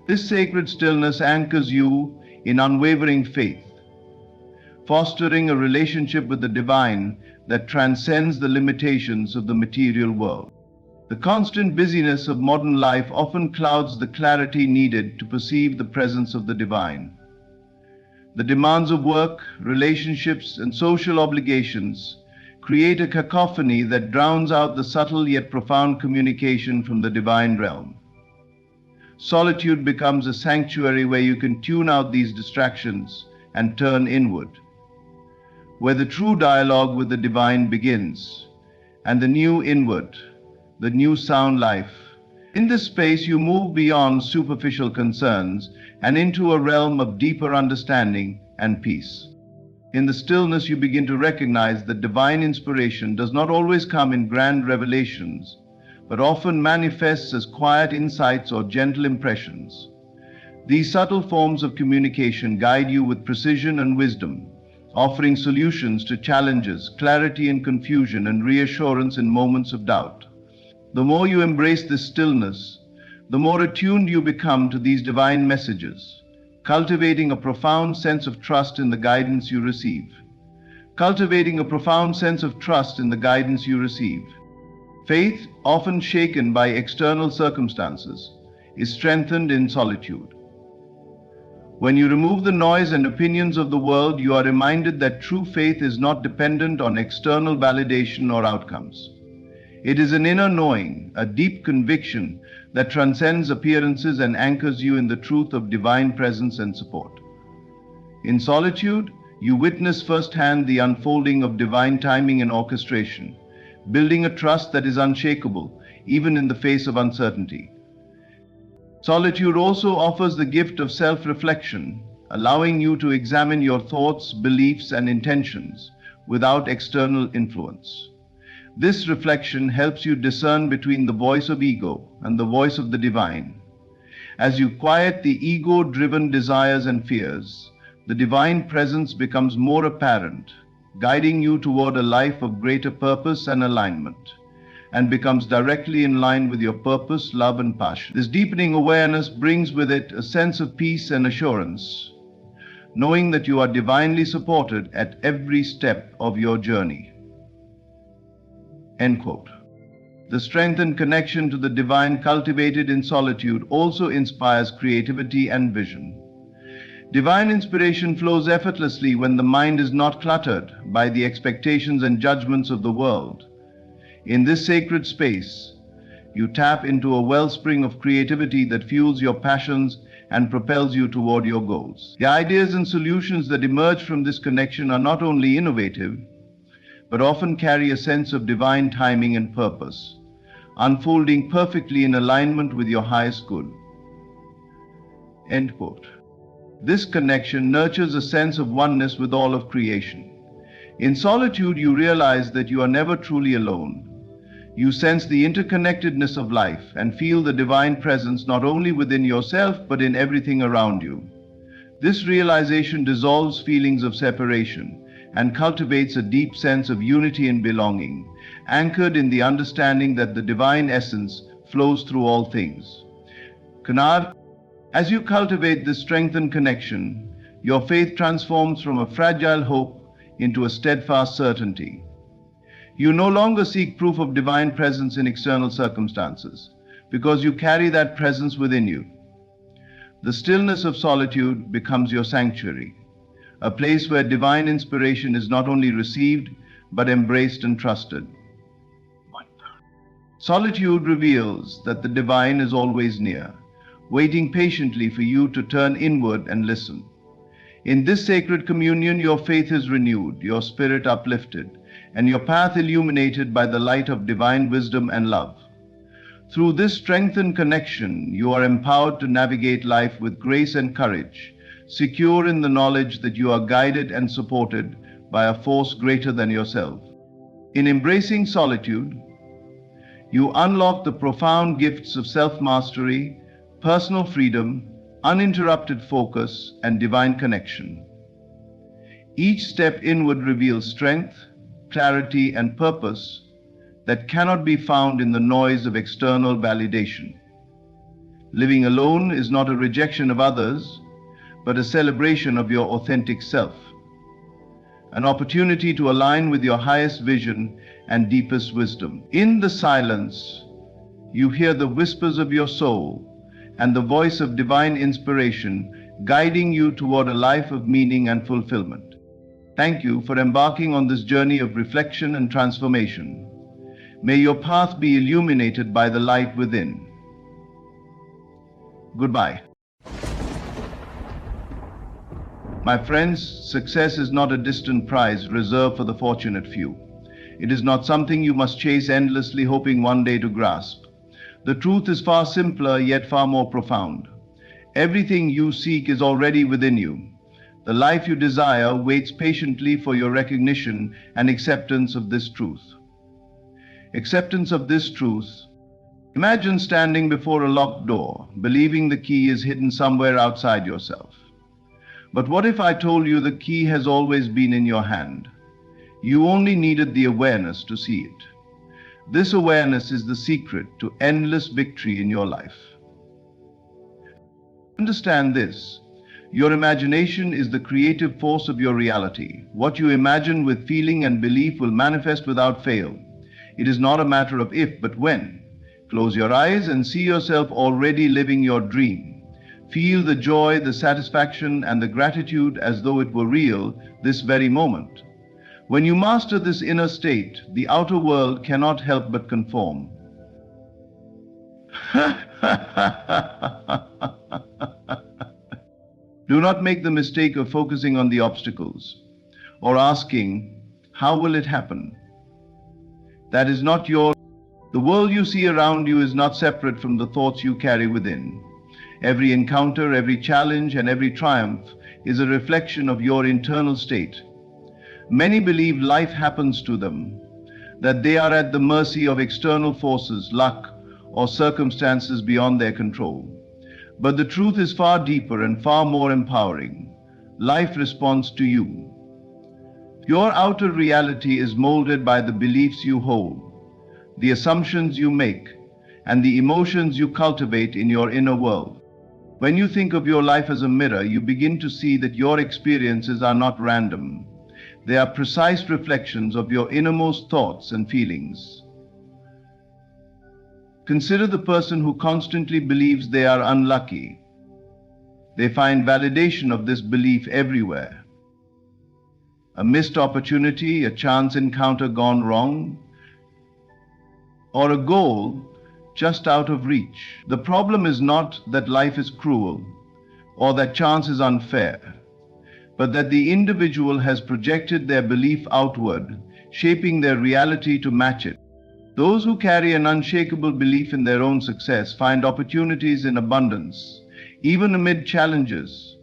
This sacred stillness anchors you in unwavering faith, fostering a relationship with the divine that transcends the limitations of the material world. The constant busyness of modern life often clouds the clarity needed to perceive the presence of the divine. The demands of work, relationships, and social obligations create a cacophony that drowns out the subtle yet profound communication from the divine realm. Solitude becomes a sanctuary where you can tune out these distractions and turn inward, where the true dialogue with the divine begins, and the new inward, the new sound life. In this space, you move beyond superficial concerns and into a realm of deeper understanding and peace. In the stillness, you begin to recognize that divine inspiration does not always come in grand revelations, but often manifests as quiet insights or gentle impressions. These subtle forms of communication guide you with precision and wisdom, offering solutions to challenges, clarity in confusion, and reassurance in moments of doubt. The more you embrace this stillness, the more attuned you become to these divine messages, cultivating a profound sense of trust in the guidance you receive. Cultivating a profound sense of trust in the guidance you receive. Faith, often shaken by external circumstances, is strengthened in solitude. When you remove the noise and opinions of the world, you are reminded that true faith is not dependent on external validation or outcomes. It is an inner knowing, a deep conviction that transcends appearances and anchors you in the truth of divine presence and support. In solitude, you witness firsthand the unfolding of divine timing and orchestration, building a trust that is unshakable, even in the face of uncertainty. Solitude also offers the gift of self-reflection, allowing you to examine your thoughts, beliefs, and intentions without external influence. This reflection helps you discern between the voice of ego and the voice of the divine. As you quiet the ego-driven desires and fears, the divine presence becomes more apparent, guiding you toward a life of greater purpose and alignment, and becomes directly in line with your purpose, love, and passion. This deepening awareness brings with it a sense of peace and assurance, knowing that you are divinely supported at every step of your journey. End quote. The strength and connection to the divine cultivated in solitude also inspires creativity and vision. Divine inspiration flows effortlessly when the mind is not cluttered by the expectations and judgments of the world. In this sacred space, you tap into a wellspring of creativity that fuels your passions and propels you toward your goals. The ideas and solutions that emerge from this connection are not only innovative, but often carry a sense of divine timing and purpose, unfolding perfectly in alignment with your highest good. End quote. This connection nurtures a sense of oneness with all of creation. In solitude, you realize that you are never truly alone. You sense the interconnectedness of life and feel the divine presence not only within yourself but in everything around you. This realization dissolves feelings of separation and cultivates a deep sense of unity and belonging, anchored in the understanding that the divine essence flows through all things. Goddard, as you cultivate this strengthened connection, your faith transforms from a fragile hope into a steadfast certainty. You no longer seek proof of divine presence in external circumstances, because you carry that presence within you. The stillness of solitude becomes your sanctuary, a place where divine inspiration is not only received, but embraced and trusted. Solitude reveals that the divine is always near, waiting patiently for you to turn inward and listen. In this sacred communion, your faith is renewed, your spirit uplifted, and your path illuminated by the light of divine wisdom and love. Through this strengthened connection, you are empowered to navigate life with grace and courage, secure in the knowledge that you are guided and supported by a force greater than yourself. In embracing solitude, you unlock the profound gifts of self-mastery, personal freedom, uninterrupted focus, and divine connection. Each step inward reveals strength, clarity, and purpose that cannot be found in the noise of external validation. Living alone is not a rejection of others, but a celebration of your authentic self. an opportunity to align with your highest vision and deepest wisdom. In the silence, you hear the whispers of your soul and the voice of divine inspiration guiding you toward a life of meaning and fulfillment. Thank you for embarking on this journey of reflection and transformation. May your path be illuminated by the light within. Goodbye. My friends, success is not a distant prize reserved for the fortunate few. It is not something you must chase endlessly, hoping one day to grasp. The truth is far simpler, yet far more profound. Everything you seek is already within you. The life you desire waits patiently for your recognition and acceptance of this truth. Acceptance of this truth. Imagine standing before a locked door, believing the key is hidden somewhere outside yourself. But what if I told you the key has always been in your hand? You only needed the awareness to see it. This awareness is the secret to endless victory in your life. Understand this. Your imagination is the creative force of your reality. What you imagine with feeling and belief will manifest without fail. It is not a matter of if, but when. Close your eyes and see yourself already living your dream. Feel the joy, the satisfaction, and the gratitude as though it were real this very moment. When you master this inner state, the outer world cannot help but conform. Do not make the mistake of focusing on the obstacles or asking, how will it happen? That is not your. The world you see around you is not separate from the thoughts you carry within. Every encounter, every challenge, and every triumph is a reflection of your internal state. Many believe life happens to them, that they are at the mercy of external forces, luck, or circumstances beyond their control. But the truth is far deeper and far more empowering. Life responds to you. Your outer reality is molded by the beliefs you hold, the assumptions you make, and the emotions you cultivate in your inner world. When you think of your life as a mirror, you begin to see that your experiences are not random. They are precise reflections of your innermost thoughts and feelings. Consider the person who constantly believes they are unlucky. They find validation of this belief everywhere. A missed opportunity, a chance encounter gone wrong, or a goal just out of reach. The problem is not that life is cruel or that chance is unfair, but that the individual has projected their belief outward, shaping their reality to match it. Those who carry an unshakable belief in their own success find opportunities in abundance, even amid challenges.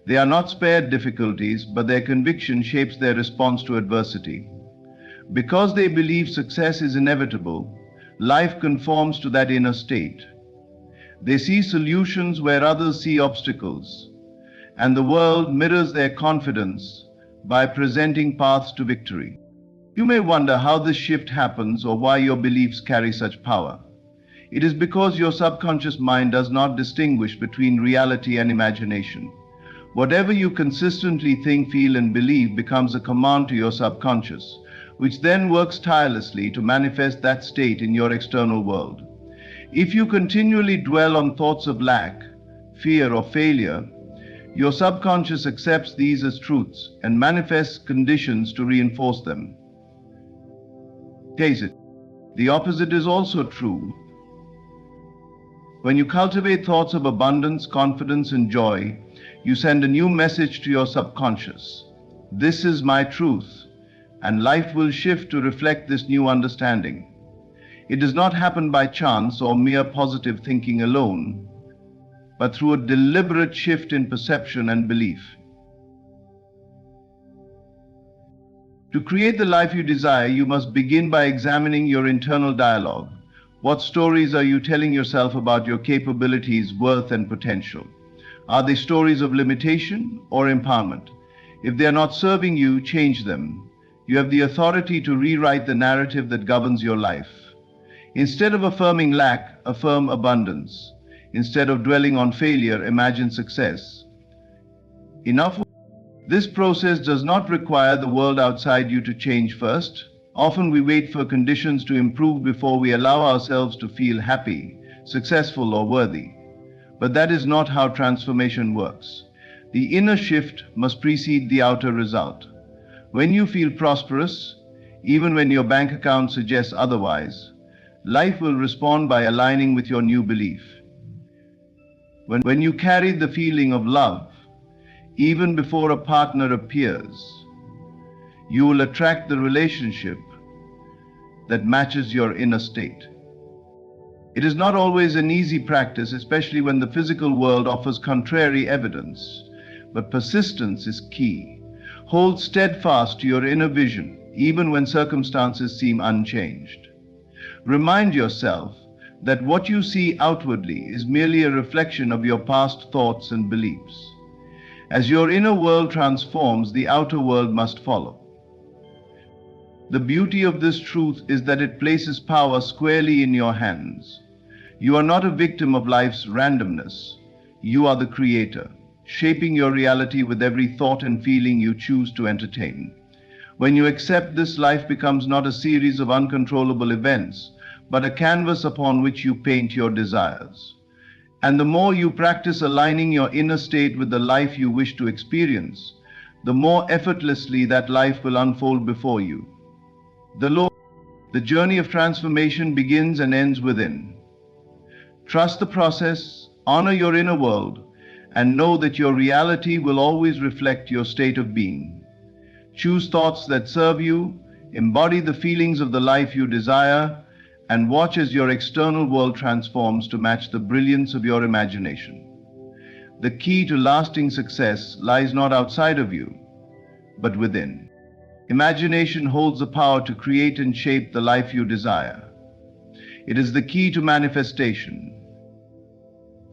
They are not spared difficulties, but their conviction shapes their response to adversity. Because they believe success is inevitable, life conforms to that inner state. They see solutions where others see obstacles, and the world mirrors their confidence by presenting paths to victory. You may wonder how this shift happens or why your beliefs carry such power. It is because your subconscious mind does not distinguish between reality and imagination. Whatever you consistently think, feel, and believe becomes a command to your subconscious, which then works tirelessly to manifest that state in your external world. If you continually dwell on thoughts of lack, fear, or failure, your subconscious accepts these as truths and manifests conditions to reinforce them. Taste it. The opposite is also true. When you cultivate thoughts of abundance, confidence, and joy, you send a new message to your subconscious. This is my truth. And life will shift to reflect this new understanding. It does not happen by chance or mere positive thinking alone, but through a deliberate shift in perception and belief. To create the life you desire, you must begin by examining your internal dialogue. What stories are you telling yourself about your capabilities, worth, and potential? Are they stories of limitation or empowerment? If they are not serving you, change them. You have the authority to rewrite the narrative that governs your life. Instead of affirming lack, affirm abundance. Instead of dwelling on failure, imagine success. Enough. This process does not require the world outside you to change first. Often we wait for conditions to improve before we allow ourselves to feel happy, successful, or worthy. But that is not how transformation works. The inner shift must precede the outer result. When you feel prosperous, even when your bank account suggests otherwise, life will respond by aligning with your new belief. When you carry the feeling of love, even before a partner appears, you will attract the relationship that matches your inner state. It is not always an easy practice, especially when the physical world offers contrary evidence, but persistence is key. Hold steadfast to your inner vision, even when circumstances seem unchanged. Remind yourself that what you see outwardly is merely a reflection of your past thoughts and beliefs. As your inner world transforms, the outer world must follow. The beauty of this truth is that it places power squarely in your hands. You are not a victim of life's randomness. You are the creator, shaping your reality with every thought and feeling you choose to entertain. When you accept this, life becomes not a series of uncontrollable events, but a canvas upon which you paint your desires. And the more you practice aligning your inner state with the life you wish to experience, the more effortlessly that life will unfold before you. The journey of transformation begins and ends within. Trust the process, honor your inner world, and know that your reality will always reflect your state of being. Choose thoughts that serve you, embody the feelings of the life you desire, and watch as your external world transforms to match the brilliance of your imagination. The key to lasting success lies not outside of you, but within. Imagination holds the power to create and shape the life you desire. It is the key to manifestation,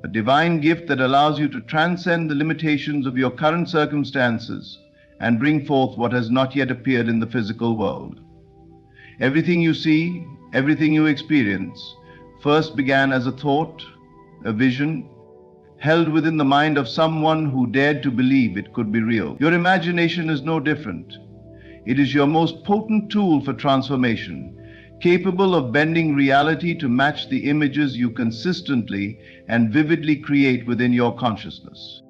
a divine gift that allows you to transcend the limitations of your current circumstances and bring forth what has not yet appeared in the physical world. Everything you see, everything you experience, first began as a thought, a vision, held within the mind of someone who dared to believe it could be real. Your imagination is no different. It is your most potent tool for transformation, capable of bending reality to match the images you consistently and vividly create within your consciousness.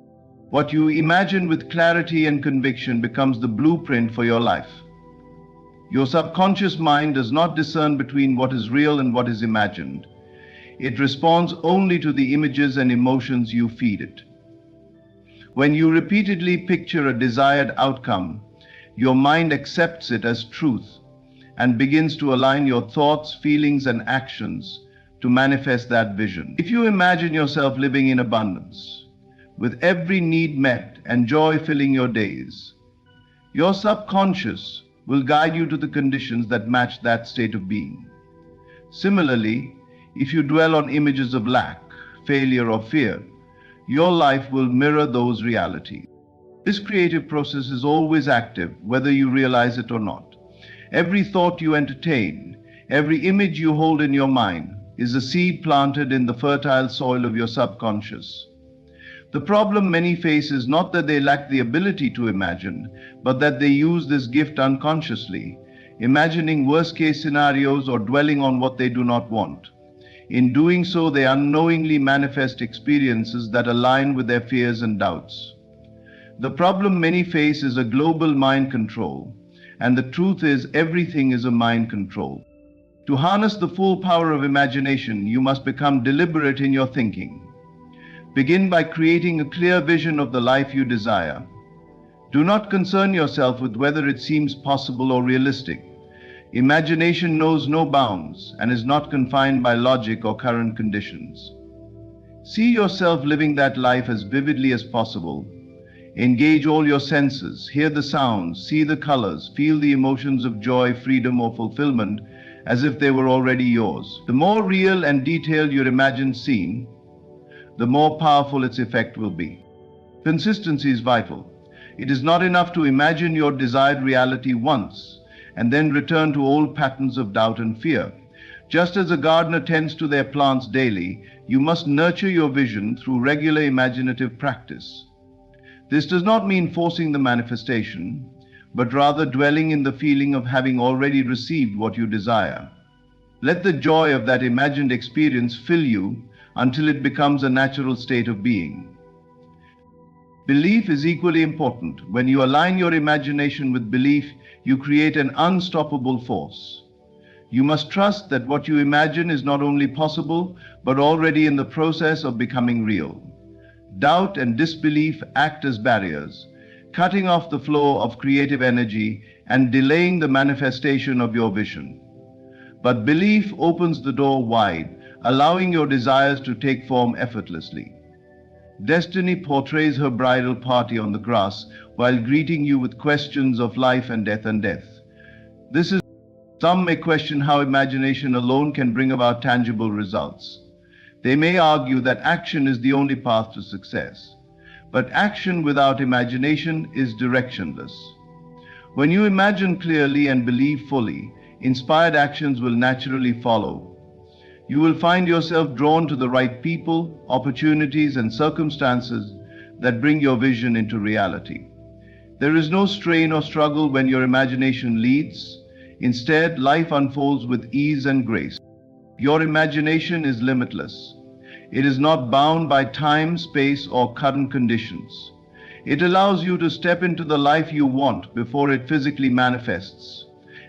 What you imagine with clarity and conviction becomes the blueprint for your life. Your subconscious mind does not discern between what is real and what is imagined. It responds only to the images and emotions you feed it. When you repeatedly picture a desired outcome, your mind accepts it as truth and begins to align your thoughts, feelings, and actions to manifest that vision. If you imagine yourself living in abundance, with every need met and joy filling your days, your subconscious will guide you to the conditions that match that state of being. Similarly, if you dwell on images of lack, failure, or fear, your life will mirror those realities. This creative process is always active, whether you realize it or not. Every thought you entertain, every image you hold in your mind, is a seed planted in the fertile soil of your subconscious. The problem many face is not that they lack the ability to imagine, but that they use this gift unconsciously, imagining worst-case scenarios or dwelling on what they do not want. In doing so, they unknowingly manifest experiences that align with their fears and doubts. The problem many face is a global mind control, and the truth is everything is a mind control. To harness the full power of imagination, you must become deliberate in your thinking. Begin by creating a clear vision of the life you desire. Do not concern yourself with whether it seems possible or realistic. Imagination knows no bounds and is not confined by logic or current conditions. See yourself living that life as vividly as possible. Engage all your senses, hear the sounds, see the colors, feel the emotions of joy, freedom, or fulfillment as if they were already yours. The more real and detailed your imagined scene, the more powerful its effect will be. Consistency is vital. It is not enough to imagine your desired reality once and then return to old patterns of doubt and fear. Just as a gardener tends to their plants daily, you must nurture your vision through regular imaginative practice. This does not mean forcing the manifestation, but rather dwelling in the feeling of having already received what you desire. Let the joy of that imagined experience fill you until it becomes a natural state of being. Belief is equally important. When you align your imagination with belief, you create an unstoppable force. You must trust that what you imagine is not only possible, but already in the process of becoming real. Doubt and disbelief act as barriers, cutting off the flow of creative energy and delaying the manifestation of your vision. But belief opens the door wide, allowing your desires to take form effortlessly. Destiny portrays her bridal party on the grass while greeting you with questions of life and death and death. Some may question how imagination alone can bring about tangible results. They may argue that action is the only path to success. But action without imagination is directionless. When you imagine clearly and believe fully, inspired actions will naturally follow. You will find yourself drawn to the right people, opportunities, and circumstances that bring your vision into reality. There is no strain or struggle when your imagination leads. Instead, life unfolds with ease and grace. Your imagination is limitless. It is not bound by time, space, or current conditions. It allows you to step into the life you want before it physically manifests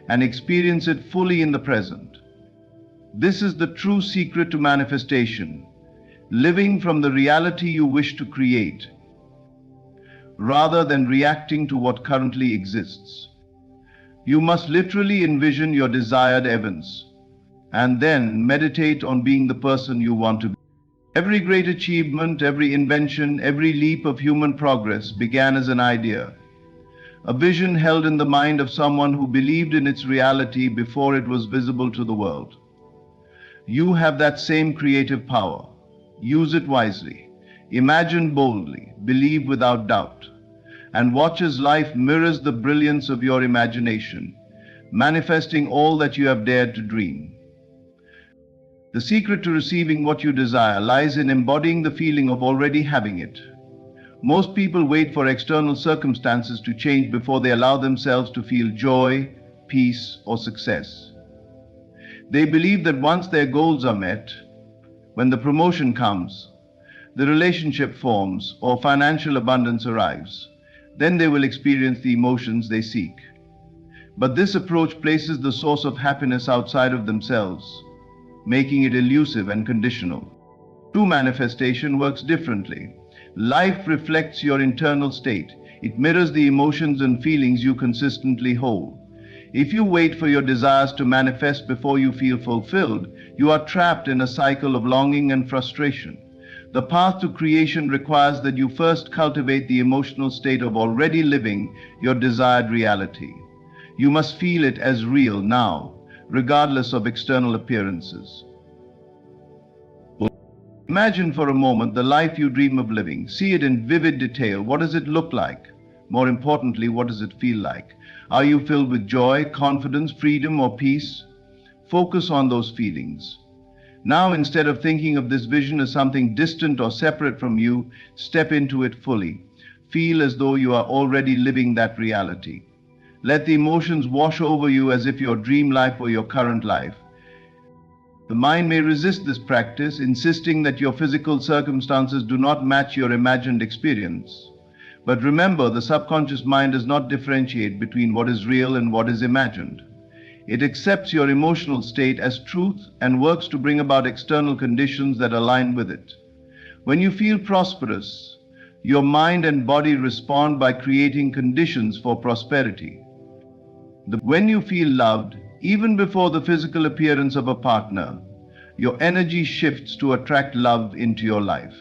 and experience it fully in the present. This is the true secret to manifestation, living from the reality you wish to create, rather than reacting to what currently exists. You must literally envision your desired events, and then meditate on being the person you want to be. Every great achievement, every invention, every leap of human progress began as an idea, a vision held in the mind of someone who believed in its reality before it was visible to the world. You have that same creative power. Use it wisely. Imagine boldly, believe without doubt, and watch as life mirrors the brilliance of your imagination, manifesting all that you have dared to dream. The secret to receiving what you desire lies in embodying the feeling of already having it. Most people wait for external circumstances to change before they allow themselves to feel joy, peace, or success. They believe that once their goals are met, when the promotion comes, the relationship forms, or financial abundance arrives, then they will experience the emotions they seek. But this approach places the source of happiness outside of themselves, making it elusive and conditional. True manifestation works differently. Life reflects your internal state. It mirrors the emotions and feelings you consistently hold. If you wait for your desires to manifest before you feel fulfilled, you are trapped in a cycle of longing and frustration. The path to creation requires that you first cultivate the emotional state of already living your desired reality. You must feel it as real now, regardless of external appearances. Imagine for a moment the life you dream of living. See it in vivid detail. What does it look like? More importantly, what does it feel like? Are you filled with joy, confidence, freedom, or peace? Focus on those feelings. Now, instead of thinking of this vision as something distant or separate from you, step into it fully. Feel as though you are already living that reality. Let the emotions wash over you as if your dream life were your current life. The mind may resist this practice, insisting that your physical circumstances do not match your imagined experience. But remember, the subconscious mind does not differentiate between what is real and what is imagined. It accepts your emotional state as truth and works to bring about external conditions that align with it. When you feel prosperous, your mind and body respond by creating conditions for prosperity. When you feel loved, even before the physical appearance of a partner, your energy shifts to attract love into your life.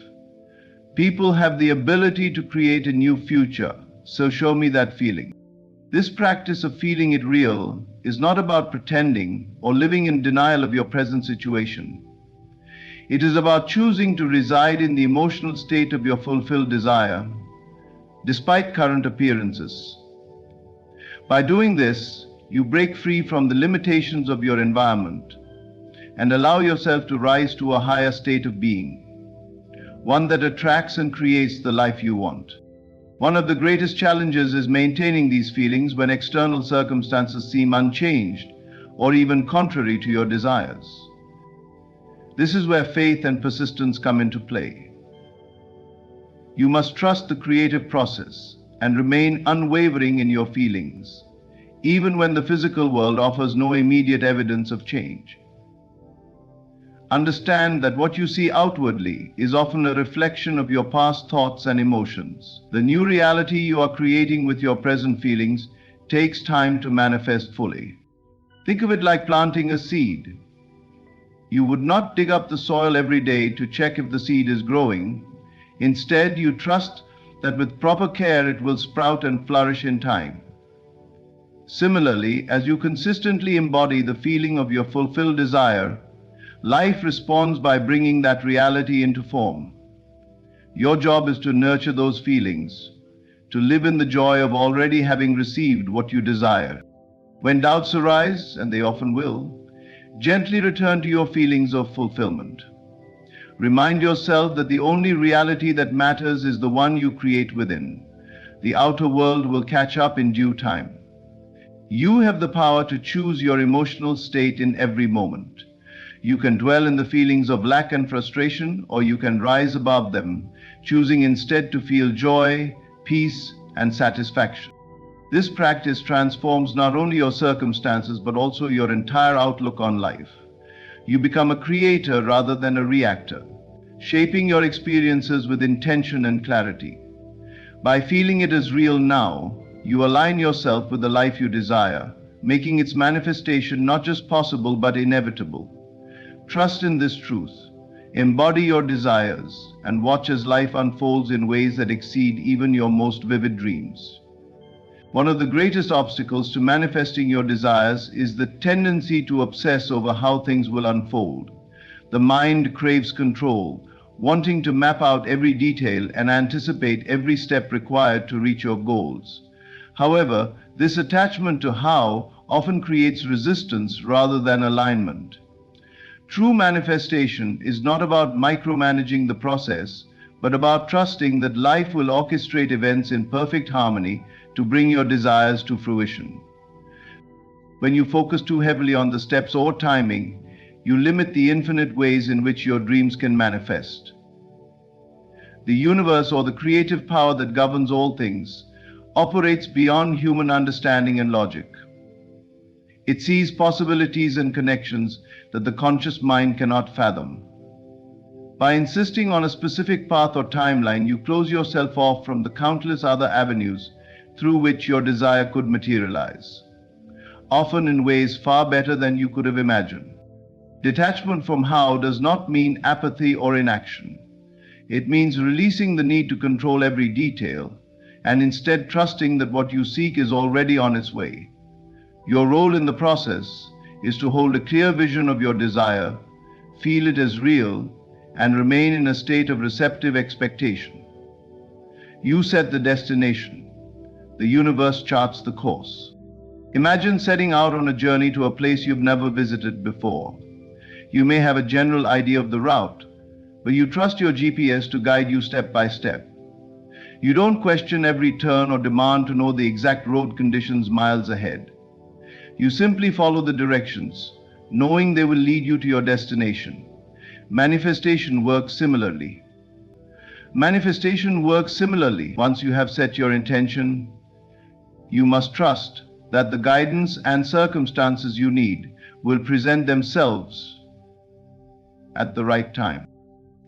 People have the ability to create a new future, so show me that feeling. This practice of feeling it real is not about pretending or living in denial of your present situation. It is about choosing to reside in the emotional state of your fulfilled desire, despite current appearances. By doing this, you break free from the limitations of your environment and allow yourself to rise to a higher state of being, one that attracts and creates the life you want. One of the greatest challenges is maintaining these feelings when external circumstances seem unchanged or even contrary to your desires. This is where faith and persistence come into play. You must trust the creative process and remain unwavering in your feelings, even when the physical world offers no immediate evidence of change. Understand that what you see outwardly is often a reflection of your past thoughts and emotions. The new reality you are creating with your present feelings takes time to manifest fully. Think of it like planting a seed. You would not dig up the soil every day to check if the seed is growing. Instead, you trust that with proper care it will sprout and flourish in time. Similarly, as you consistently embody the feeling of your fulfilled desire, life responds by bringing that reality into form. Your job is to nurture those feelings, to live in the joy of already having received what you desire. When doubts arise, and they often will, gently return to your feelings of fulfillment. Remind yourself that the only reality that matters is the one you create within. The outer world will catch up in due time. You have the power to choose your emotional state in every moment. You can dwell in the feelings of lack and frustration, or you can rise above them, choosing instead to feel joy, peace, and satisfaction. This practice transforms not only your circumstances, but also your entire outlook on life. You become a creator rather than a reactor, shaping your experiences with intention and clarity. By feeling it as real now, you align yourself with the life you desire, making its manifestation not just possible but inevitable. Trust in this truth, embody your desires, and watch as life unfolds in ways that exceed even your most vivid dreams. One of the greatest obstacles to manifesting your desires is the tendency to obsess over how things will unfold. The mind craves control, wanting to map out every detail and anticipate every step required to reach your goals. However, this attachment to how often creates resistance rather than alignment. True manifestation is not about micromanaging the process, but about trusting that life will orchestrate events in perfect harmony to bring your desires to fruition. When you focus too heavily on the steps or timing, you limit the infinite ways in which your dreams can manifest. The universe, or the creative power that governs all things, operates beyond human understanding and logic. It sees possibilities and connections that the conscious mind cannot fathom. By insisting on a specific path or timeline, you close yourself off from the countless other avenues through which your desire could materialize, often in ways far better than you could have imagined. Detachment from how does not mean apathy or inaction. It means releasing the need to control every detail and instead trusting that what you seek is already on its way. Your role in the process is to hold a clear vision of your desire, feel it as real, and remain in a state of receptive expectation. You set the destination. The universe charts the course. Imagine setting out on a journey to a place you've never visited before. You may have a general idea of the route, but you trust your GPS to guide you step by step. You don't question every turn or demand to know the exact road conditions miles ahead. You simply follow the directions, knowing they will lead you to your destination. Manifestation works similarly. Once you have set your intention, you must trust that the guidance and circumstances you need will present themselves at the right time.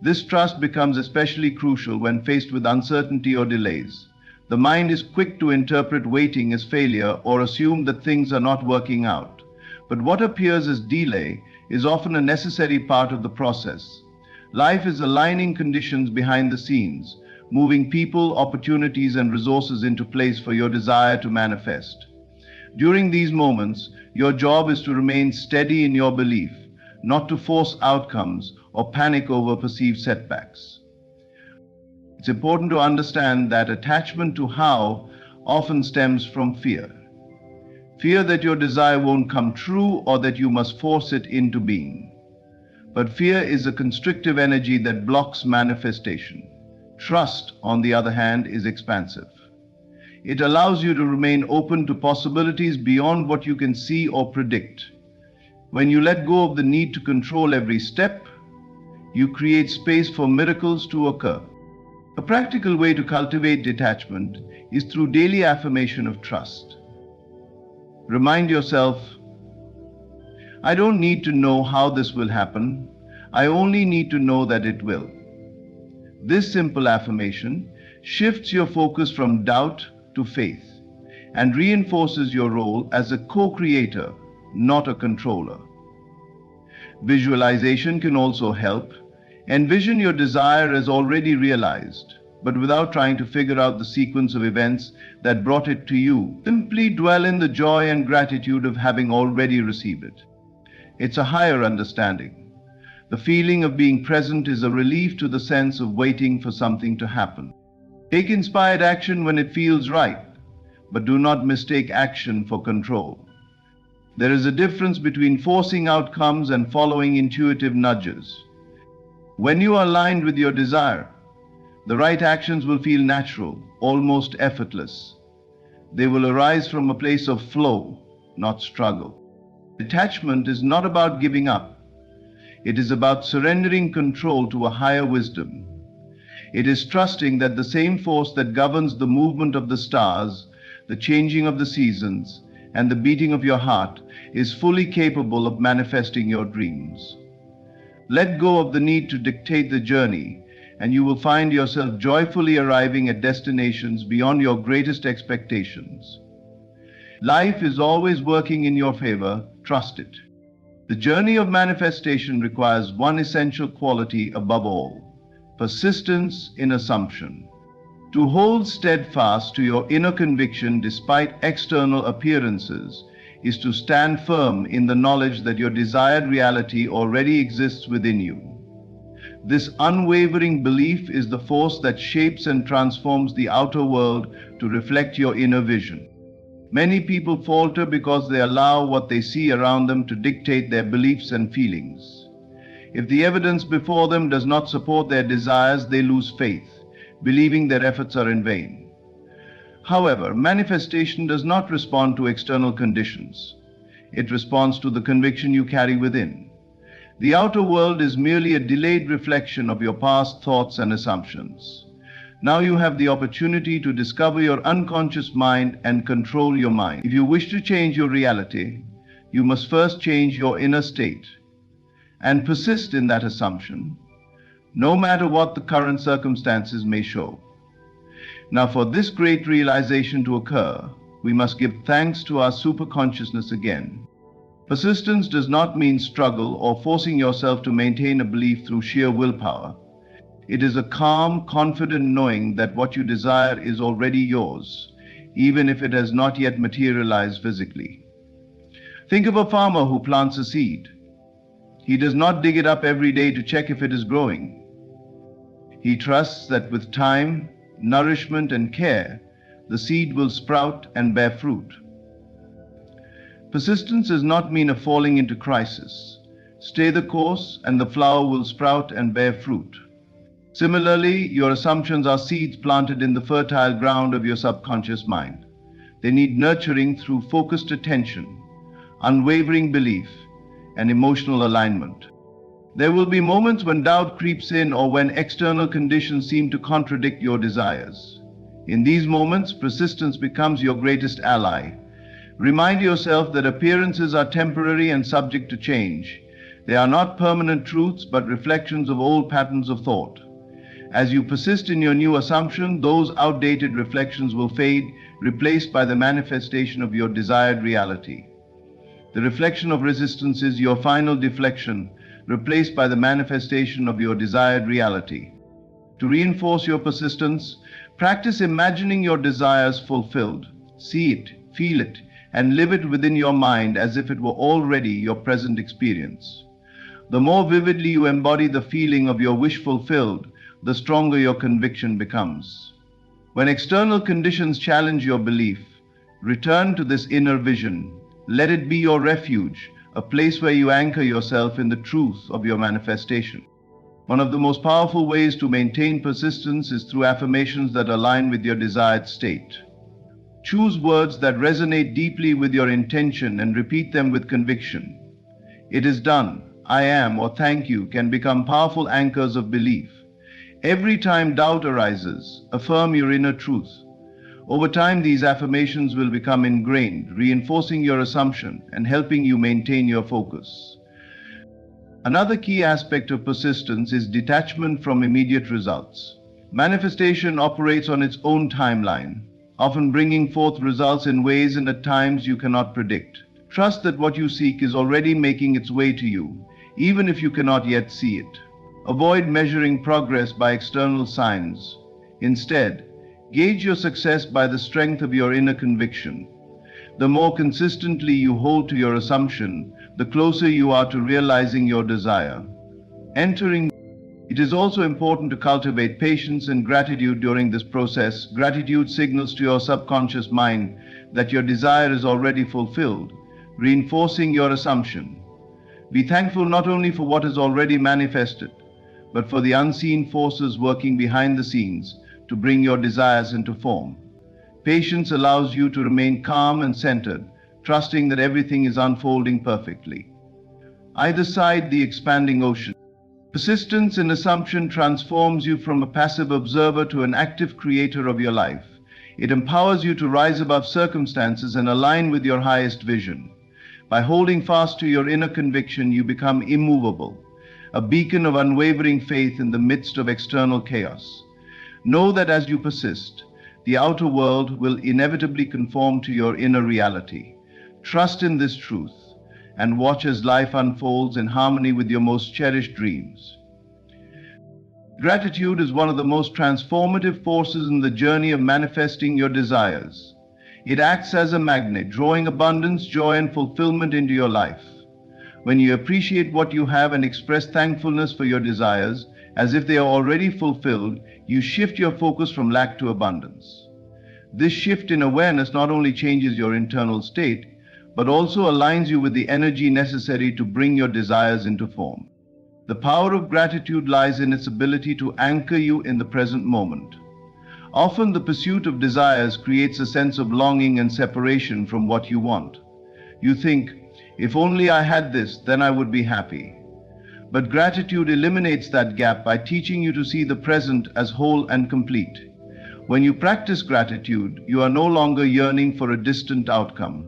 This trust becomes especially crucial when faced with uncertainty or delays. The mind is quick to interpret waiting as failure or assume that things are not working out. But what appears as delay is often a necessary part of the process. Life is aligning conditions behind the scenes, moving people, opportunities, and resources into place for your desire to manifest. During these moments, your job is to remain steady in your belief, not to force outcomes or panic over perceived setbacks. It's important to understand that attachment to how often stems from fear. Fear that your desire won't come true or that you must force it into being. But fear is a constrictive energy that blocks manifestation. Trust, on the other hand, is expansive. It allows you to remain open to possibilities beyond what you can see or predict. When you let go of the need to control every step, you create space for miracles to occur. A practical way to cultivate detachment is through daily affirmation of trust. Remind yourself, I don't need to know how this will happen. I only need to know that it will. This simple affirmation shifts your focus from doubt to faith and reinforces your role as a co-creator, not a controller. Visualization can also help. Envision your desire as already realized, but without trying to figure out the sequence of events that brought it to you. Simply dwell in the joy and gratitude of having already received it. It's a higher understanding. The feeling of being present is a relief to the sense of waiting for something to happen. Take inspired action when it feels right, but do not mistake action for control. There is a difference between forcing outcomes and following intuitive nudges. When you are aligned with your desire, the right actions will feel natural, almost effortless. They will arise from a place of flow, not struggle. Detachment is not about giving up. It is about surrendering control to a higher wisdom. It is trusting that the same force that governs the movement of the stars, the changing of the seasons, and the beating of your heart is fully capable of manifesting your dreams. Let go of the need to dictate the journey, and you will find yourself joyfully arriving at destinations beyond your greatest expectations. Life is always working in your favor. Trust it. The journey of manifestation requires one essential quality above all: persistence in assumption. To hold steadfast to your inner conviction despite external appearances is to stand firm in the knowledge that your desired reality already exists within you. This unwavering belief is the force that shapes and transforms the outer world to reflect your inner vision. Many people falter because they allow what they see around them to dictate their beliefs and feelings. If the evidence before them does not support their desires, they lose faith, believing their efforts are in vain. However, manifestation does not respond to external conditions. It responds to the conviction you carry within. The outer world is merely a delayed reflection of your past thoughts and assumptions. Now you have the opportunity to discover your unconscious mind and control your mind. If you wish to change your reality, you must first change your inner state and persist in that assumption, no matter what the current circumstances may show. Now, for this great realization to occur, we must give thanks to our superconsciousness again. Persistence does not mean struggle or forcing yourself to maintain a belief through sheer willpower. It is a calm, confident knowing that what you desire is already yours, even if it has not yet materialized physically. Think of a farmer who plants a seed. He does not dig it up every day to check if it is growing. He trusts that with time, nourishment, and care, the seed will sprout and bear fruit. Persistence does not mean a falling into crisis. Stay the course, and the flower will sprout and bear fruit. Similarly, your assumptions are seeds planted in the fertile ground of your subconscious mind. They need nurturing through focused attention, unwavering belief, and emotional alignment. There will be moments when doubt creeps in or when external conditions seem to contradict your desires. In these moments, persistence becomes your greatest ally. Remind yourself that appearances are temporary and subject to change. They are not permanent truths, but reflections of old patterns of thought. As you persist in your new assumption, those outdated reflections will fade, replaced by the manifestation of your desired reality. The reflection of resistance is your final deflection, replaced by the manifestation of your desired reality. To reinforce your persistence, practice imagining your desires fulfilled. See it, feel it, and live it within your mind as if it were already your present experience. The more vividly you embody the feeling of your wish fulfilled, the stronger your conviction becomes. When external conditions challenge your belief, return to this inner vision. Let it be your refuge, a place where you anchor yourself in the truth of your manifestation. One of the most powerful ways to maintain persistence is through affirmations that align with your desired state. Choose words that resonate deeply with your intention and repeat them with conviction. "It is done," "I am," or "thank you" can become powerful anchors of belief. Every time doubt arises, affirm your inner truth. Over time, these affirmations will become ingrained, reinforcing your assumption and helping you maintain your focus. Another key aspect of persistence is detachment from immediate results. Manifestation operates on its own timeline, often bringing forth results in ways and at times you cannot predict. Trust that what you seek is already making its way to you, even if you cannot yet see it. Avoid measuring progress by external signs. Instead, gauge your success by the strength of your inner conviction. The more consistently you hold to your assumption, the closer you are to realizing your desire. It is also important to cultivate patience and gratitude during this process. Gratitude signals to your subconscious mind that your desire is already fulfilled, reinforcing your assumption. Be thankful not only for what is already manifested, but for the unseen forces working behind the scenes to bring your desires into form. Patience allows you to remain calm and centered, trusting that everything is unfolding perfectly. Either side the expanding ocean. Persistence in assumption transforms you from a passive observer to an active creator of your life. It empowers you to rise above circumstances and align with your highest vision. By holding fast to your inner conviction, you become immovable, a beacon of unwavering faith in the midst of external chaos. Know that as you persist, the outer world will inevitably conform to your inner reality. Trust in this truth and watch as life unfolds in harmony with your most cherished dreams. Gratitude is one of the most transformative forces in the journey of manifesting your desires. It acts as a magnet, drawing abundance, joy, and fulfillment into your life. When you appreciate what you have and express thankfulness for your desires, as if they are already fulfilled, you shift your focus from lack to abundance. This shift in awareness not only changes your internal state, but also aligns you with the energy necessary to bring your desires into form. The power of gratitude lies in its ability to anchor you in the present moment. Often the pursuit of desires creates a sense of longing and separation from what you want. You think, "If only I had this, then I would be happy." But gratitude eliminates that gap by teaching you to see the present as whole and complete. When you practice gratitude, you are no longer yearning for a distant outcome.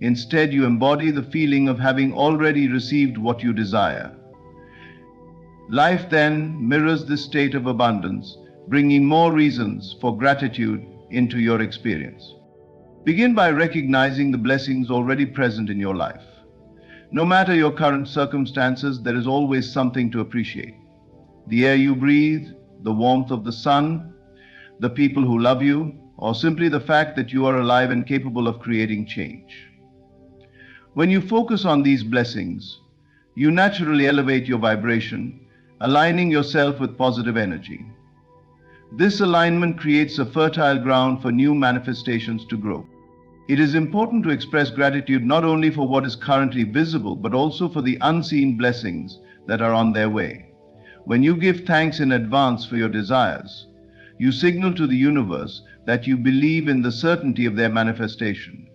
Instead, you embody the feeling of having already received what you desire. Life then mirrors this state of abundance, bringing more reasons for gratitude into your experience. Begin by recognizing the blessings already present in your life. No matter your current circumstances, there is always something to appreciate. The air you breathe, the warmth of the sun, the people who love you, or simply the fact that you are alive and capable of creating change. When you focus on these blessings, you naturally elevate your vibration, aligning yourself with positive energy. This alignment creates a fertile ground for new manifestations to grow. It is important to express gratitude not only for what is currently visible, but also for the unseen blessings that are on their way. When you give thanks in advance for your desires, you signal to the universe that you believe in the certainty of their manifestation.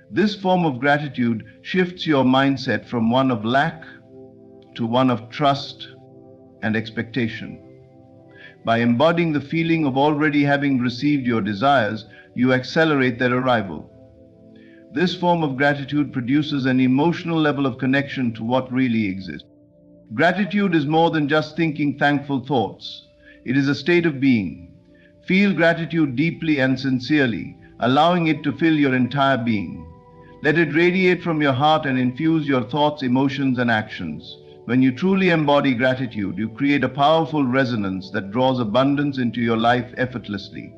This form of gratitude shifts your mindset from one of lack to one of trust and expectation. By embodying the feeling of already having received your desires, you accelerate their arrival. This form of gratitude produces an emotional level of connection to what really exists. Gratitude is more than just thinking thankful thoughts. It is a state of being. Feel gratitude deeply and sincerely, allowing it to fill your entire being. Let it radiate from your heart and infuse your thoughts, emotions, and actions. When you truly embody gratitude, you create a powerful resonance that draws abundance into your life effortlessly.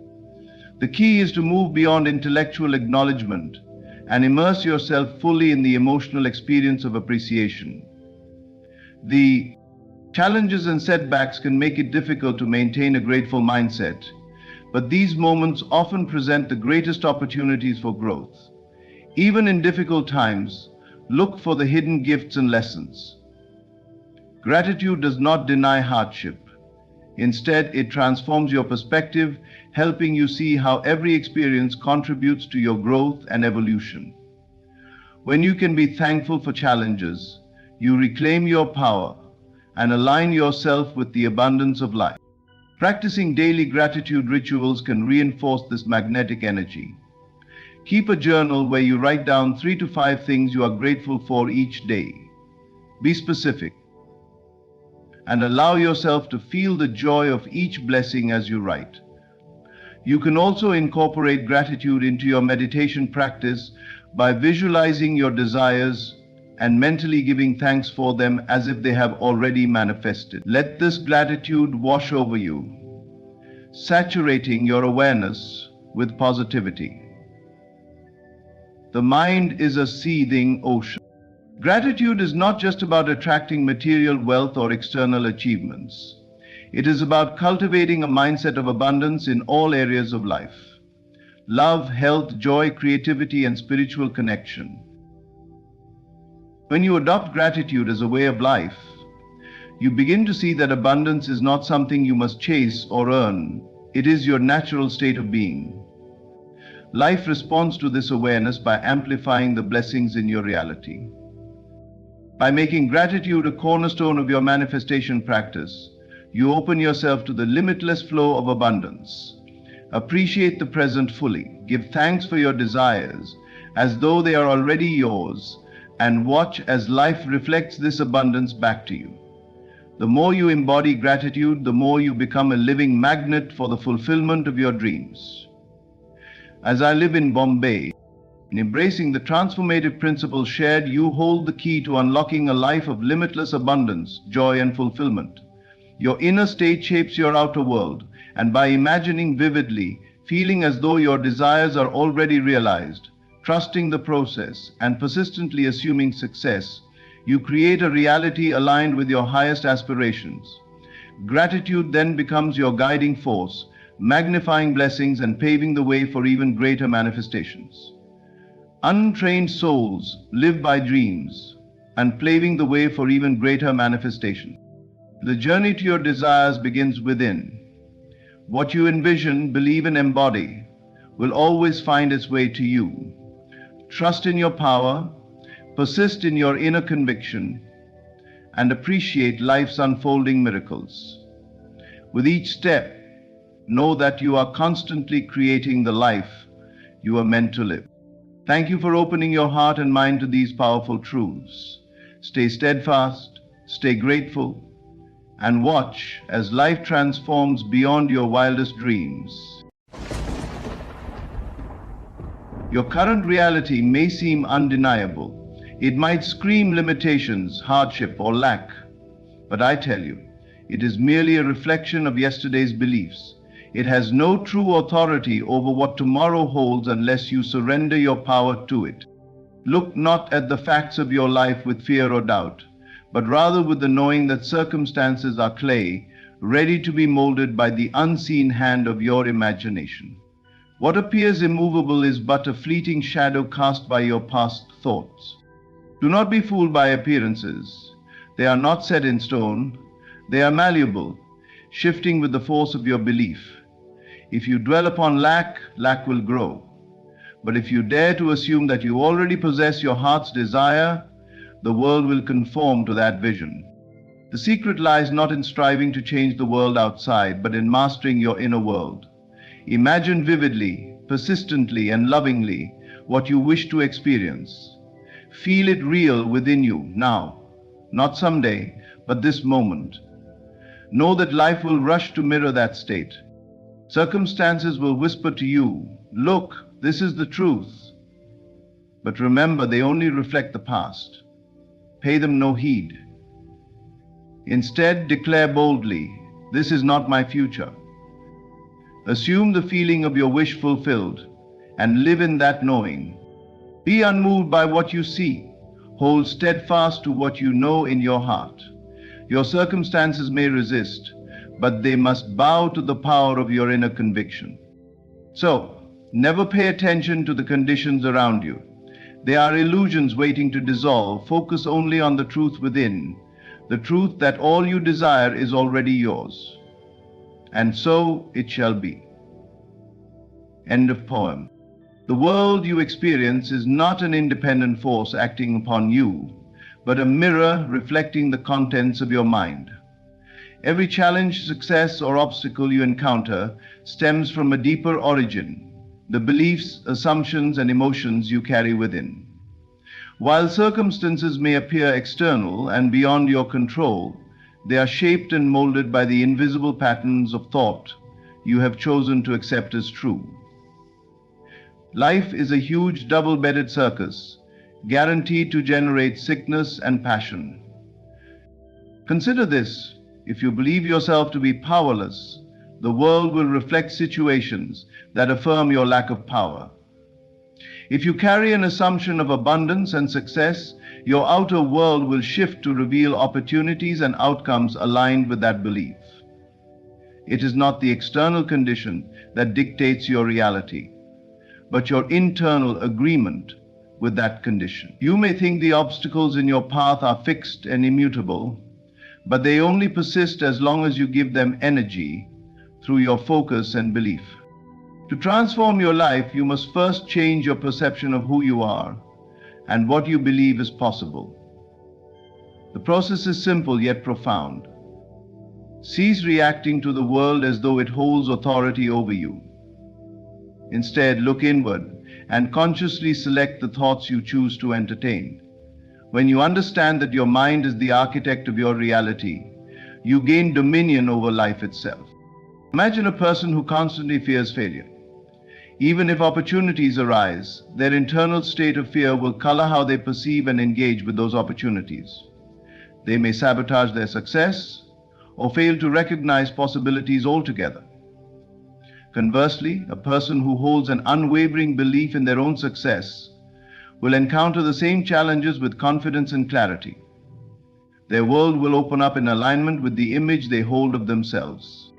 The key is to move beyond intellectual acknowledgement and immerse yourself fully in the emotional experience of appreciation. The challenges and setbacks can make it difficult to maintain a grateful mindset, but these moments often present the greatest opportunities for growth. Even in difficult times, look for the hidden gifts and lessons. Gratitude does not deny hardship. Instead, it transforms your perspective, helping you see how every experience contributes to your growth and evolution. When you can be thankful for challenges, you reclaim your power and align yourself with the abundance of life. Practicing daily gratitude rituals can reinforce this magnetic energy. Keep a journal where you write down 3 to 5 things you are grateful for each day. Be specific and allow yourself to feel the joy of each blessing as you write. You can also incorporate gratitude into your meditation practice by visualizing your desires and mentally giving thanks for them as if they have already manifested. Let this gratitude wash over you, saturating your awareness with positivity. The mind is a seething ocean. Gratitude is not just about attracting material wealth or external achievements. It is about cultivating a mindset of abundance in all areas of life. Love, health, joy, creativity, and spiritual connection. When you adopt gratitude as a way of life, you begin to see that abundance is not something you must chase or earn. It is your natural state of being. Life responds to this awareness by amplifying the blessings in your reality. By making gratitude a cornerstone of your manifestation practice, you open yourself to the limitless flow of abundance. Appreciate the present fully. Give thanks for your desires as though they are already yours, and watch as life reflects this abundance back to you. The more you embody gratitude, the more you become a living magnet for the fulfillment of your dreams. As I live in Bombay, in embracing the transformative principles shared, you hold the key to unlocking a life of limitless abundance, joy, and fulfillment. Your inner state shapes your outer world, and by imagining vividly, feeling as though your desires are already realized, trusting the process, and persistently assuming success, you create a reality aligned with your highest aspirations. Gratitude then becomes your guiding force, magnifying blessings and paving the way for even greater manifestations. Untrained souls live by dreams and paving the way for even greater manifestation. The journey to your desires begins within. What you envision, believe, and embody will always find its way to you. Trust in your power, persist in your inner conviction, and appreciate life's unfolding miracles. With each step, know that you are constantly creating the life you are meant to live. Thank you for opening your heart and mind to these powerful truths. Stay steadfast, stay grateful, and watch as life transforms beyond your wildest dreams. Your current reality may seem undeniable. It might scream limitations, hardship, or lack. But I tell you, it is merely a reflection of yesterday's beliefs. It has no true authority over what tomorrow holds unless you surrender your power to it. Look not at the facts of your life with fear or doubt, but rather with the knowing that circumstances are clay, ready to be molded by the unseen hand of your imagination. What appears immovable is but a fleeting shadow cast by your past thoughts. Do not be fooled by appearances. They are not set in stone. They are malleable, shifting with the force of your belief. If you dwell upon lack, lack will grow. But if you dare to assume that you already possess your heart's desire, the world will conform to that vision. The secret lies not in striving to change the world outside, but in mastering your inner world. Imagine vividly, persistently, and lovingly what you wish to experience. Feel it real within you now, not someday, but this moment. Know that life will rush to mirror that state. Circumstances will whisper to you, "Look, this is the truth." But remember, they only reflect the past. Pay them no heed. Instead, declare boldly, "This is not my future." Assume the feeling of your wish fulfilled and live in that knowing. Be unmoved by what you see. Hold steadfast to what you know in your heart. Your circumstances may resist, but they must bow to the power of your inner conviction. So, never pay attention to the conditions around you. They are illusions waiting to dissolve. Focus only on the truth within, the truth that all you desire is already yours. and so it shall be. End of poem. The world you experience is not an independent force acting upon you, but a mirror reflecting the contents of your mind. Every challenge, success, or obstacle you encounter stems from a deeper origin, the beliefs, assumptions, and emotions you carry within. While circumstances may appear external and beyond your control, they are shaped and molded by the invisible patterns of thought you have chosen to accept as true. Life is a huge double-bedded circus, guaranteed to generate sickness and passion. Consider this: if you believe yourself to be powerless, the world will reflect situations that affirm your lack of power. If you carry an assumption of abundance and success, your outer world will shift to reveal opportunities and outcomes aligned with that belief. It is not the external condition that dictates your reality, but your internal agreement with that condition. You may think the obstacles in your path are fixed and immutable, but they only persist as long as you give them energy through your focus and belief. To transform your life, you must first change your perception of who you are and what you believe is possible. The process is simple yet profound. Cease reacting to the world as though it holds authority over you. Instead, look inward and consciously select the thoughts you choose to entertain. When you understand that your mind is the architect of your reality, you gain dominion over life itself. Imagine a person who constantly fears failure. Even if opportunities arise, their internal state of fear will color how they perceive and engage with those opportunities. They may sabotage their success or fail to recognize possibilities altogether. Conversely, a person who holds an unwavering belief in their own success will encounter the same challenges with confidence and clarity. Their world will open up in alignment with the image they hold of themselves.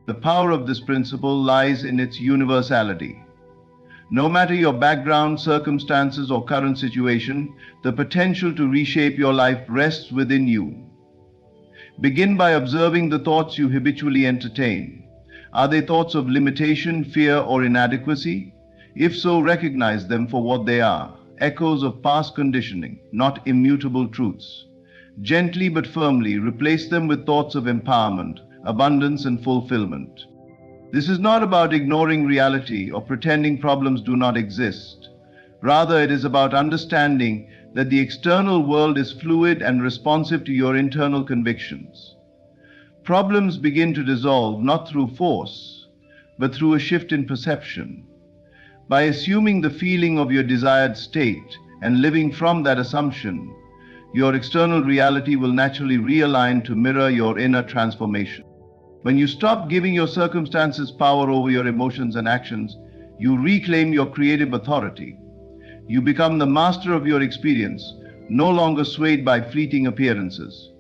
The power of this principle lies in its universality. No matter your background, circumstances, or current situation, the potential to reshape your life rests within you. Begin by observing the thoughts you habitually entertain. Are they thoughts of limitation, fear, or inadequacy? If so, recognize them for what they are: echoes of past conditioning, not immutable truths. Gently but firmly replace them with thoughts of empowerment, abundance, and fulfillment. This is not about ignoring reality or pretending problems do not exist. Rather, it is about understanding that the external world is fluid and responsive to your internal convictions. Problems begin to dissolve not through force, but through a shift in perception. By assuming the feeling of your desired state and living from that assumption, your external reality will naturally realign to mirror your inner transformation. When you stop giving your circumstances power over your emotions and actions, you reclaim your creative authority. You become the master of your experience, no longer swayed by fleeting appearances.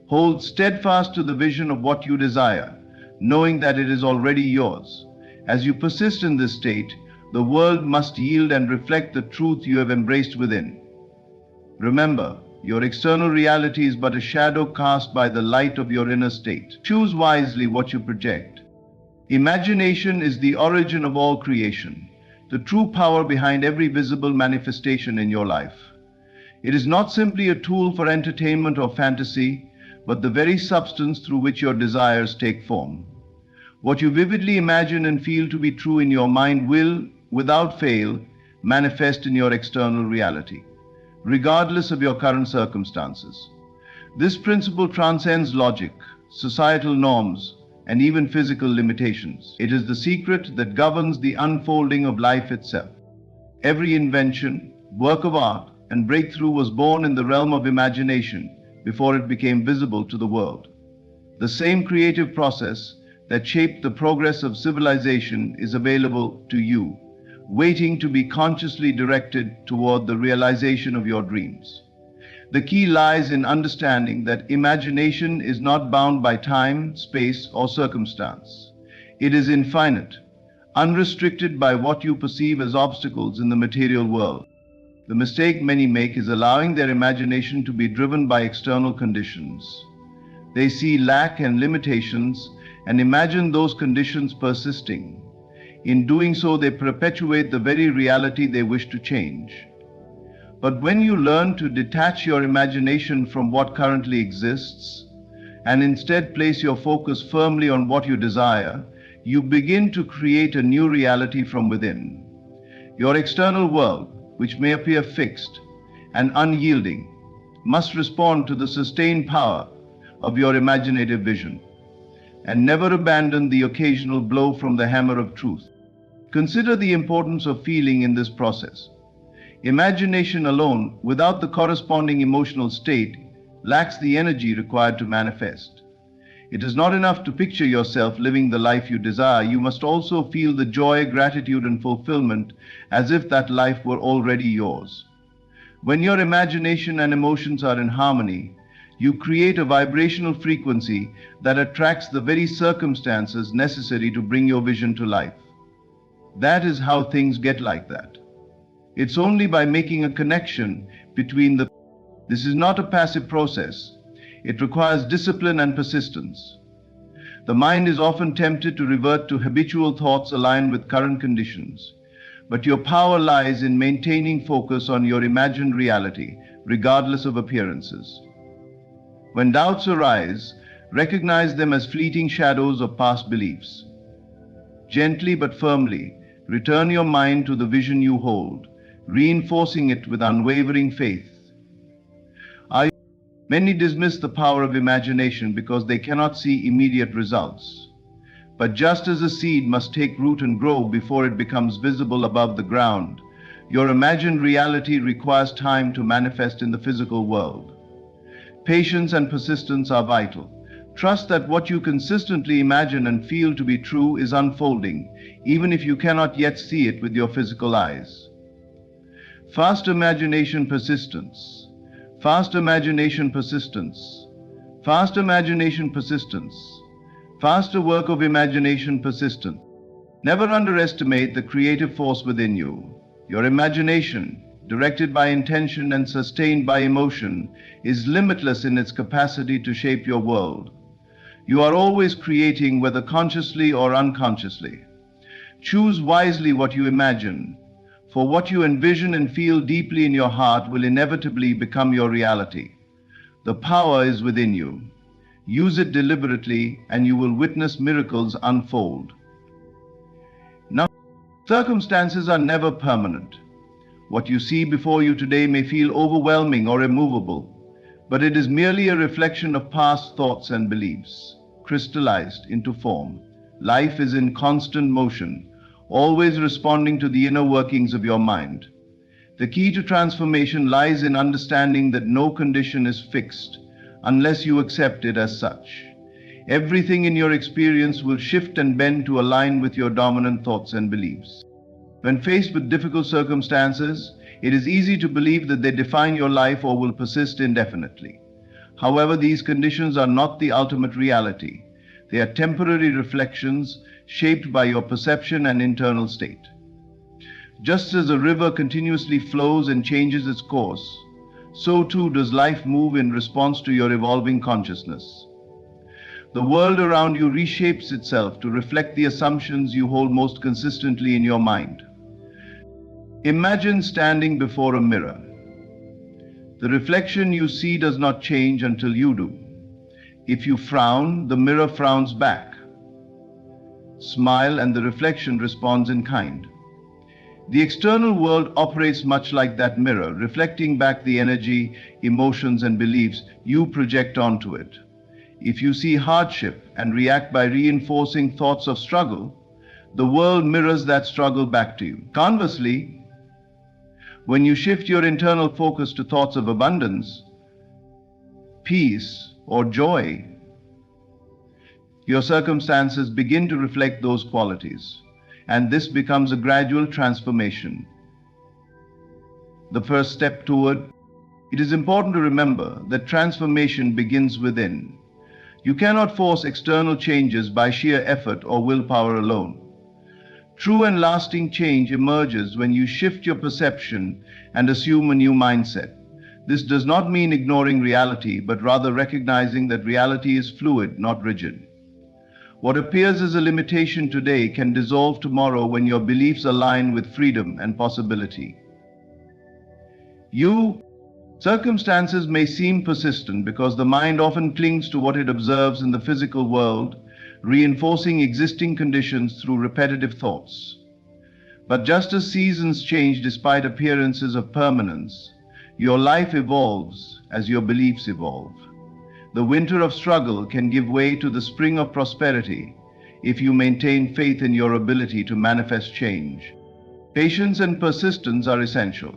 Hold steadfast to the vision of what you desire, knowing that it is already yours. As you persist in this state, the world must yield and reflect the truth you have embraced within. Remember, your external reality is but a shadow cast by the light of your inner state. Choose wisely what you project. Imagination is the origin of all creation, the true power behind every visible manifestation in your life. It is not simply a tool for entertainment or fantasy, but the very substance through which your desires take form. What you vividly imagine and feel to be true in your mind will, without fail, manifest in your external reality, regardless of your current circumstances. This principle transcends logic, societal norms, and even physical limitations. It is the secret that governs the unfolding of life itself. Every invention, work of art, and breakthrough was born in the realm of imagination before it became visible to the world. The same creative process that shaped the progress of civilization is available to you, waiting to be consciously directed toward the realization of your dreams. The key lies in understanding that imagination is not bound by time, space, or circumstance. It is infinite, unrestricted by what you perceive as obstacles in the material world. The mistake many make is allowing their imagination to be driven by external conditions. They see lack and limitations and imagine those conditions persisting. In doing so, they perpetuate the very reality they wish to change. But when you learn to detach your imagination from what currently exists, and instead place your focus firmly on what you desire, you begin to create a new reality from within. Your external world, which may appear fixed and unyielding, must respond to the sustained power of your imaginative vision, and never abandon the occasional blow from the hammer of truth. Consider the importance of feeling in this process. Imagination alone, without the corresponding emotional state, lacks the energy required to manifest. It is not enough to picture yourself living the life you desire. You must also feel the joy, gratitude, and fulfillment as if that life were already yours. When your imagination and emotions are in harmony, you create a vibrational frequency that attracts the very circumstances necessary to bring your vision to life. That is how things get like that. It's only by making a connection between the... This is not a passive process. It requires discipline and persistence. The mind is often tempted to revert to habitual thoughts aligned with current conditions, but your power lies in maintaining focus on your imagined reality, regardless of appearances. When doubts arise, recognize them as fleeting shadows of past beliefs. Gently but firmly, return your mind to the vision you hold, reinforcing it with unwavering faith. Many dismiss the power of imagination because they cannot see immediate results. But just as a seed must take root and grow before it becomes visible above the ground, your imagined reality requires time to manifest in the physical world. Patience and persistence are vital. Trust that what you consistently imagine and feel to be true is unfolding, even if you cannot yet see it with your physical eyes. Fast imagination persistence. Fast imagination persistence. Fast imagination persistence. Faster work of imagination persistence. Never underestimate the creative force within you. Your imagination, directed by intention and sustained by emotion, is limitless in its capacity to shape your world. You are always creating, whether consciously or unconsciously. Choose wisely what you imagine, for what you envision and feel deeply in your heart will inevitably become your reality. The power is within you. Use it deliberately, and you will witness miracles unfold. Now, circumstances are never permanent. What you see before you today may feel overwhelming or immovable, but it is merely a reflection of past thoughts and beliefs, crystallized into form. Life is in constant motion, always responding to the inner workings of your mind. The key to transformation lies in understanding that no condition is fixed unless you accept it as such. Everything in your experience will shift and bend to align with your dominant thoughts and beliefs. When faced with difficult circumstances, it is easy to believe that they define your life or will persist indefinitely. However, these conditions are not the ultimate reality. They are temporary reflections shaped by your perception and internal state. Just as a river continuously flows and changes its course, so too does life move in response to your evolving consciousness. The world around you reshapes itself to reflect the assumptions you hold most consistently in your mind. Imagine standing before a mirror. The reflection you see does not change until you do. If you frown, the mirror frowns back. Smile, and the reflection responds in kind. The external world operates much like that mirror, reflecting back the energy, emotions, and beliefs you project onto it. If you see hardship and react by reinforcing thoughts of struggle, the world mirrors that struggle back to you. Conversely, when you shift your internal focus to thoughts of abundance, peace, or joy, your circumstances begin to reflect those qualities, and this becomes a gradual transformation. The first step toward it is important to remember that transformation begins within. You cannot force external changes by sheer effort or willpower alone. True and lasting change emerges when you shift your perception and assume a new mindset. This does not mean ignoring reality, but rather recognizing that reality is fluid, not rigid. What appears as a limitation today can dissolve tomorrow when your beliefs align with freedom and possibility. Circumstances may seem persistent because the mind often clings to what it observes in the physical world, reinforcing existing conditions through repetitive thoughts. But just as seasons change despite appearances of permanence, your life evolves as your beliefs evolve. The winter of struggle can give way to the spring of prosperity if you maintain faith in your ability to manifest change. Patience and persistence are essential.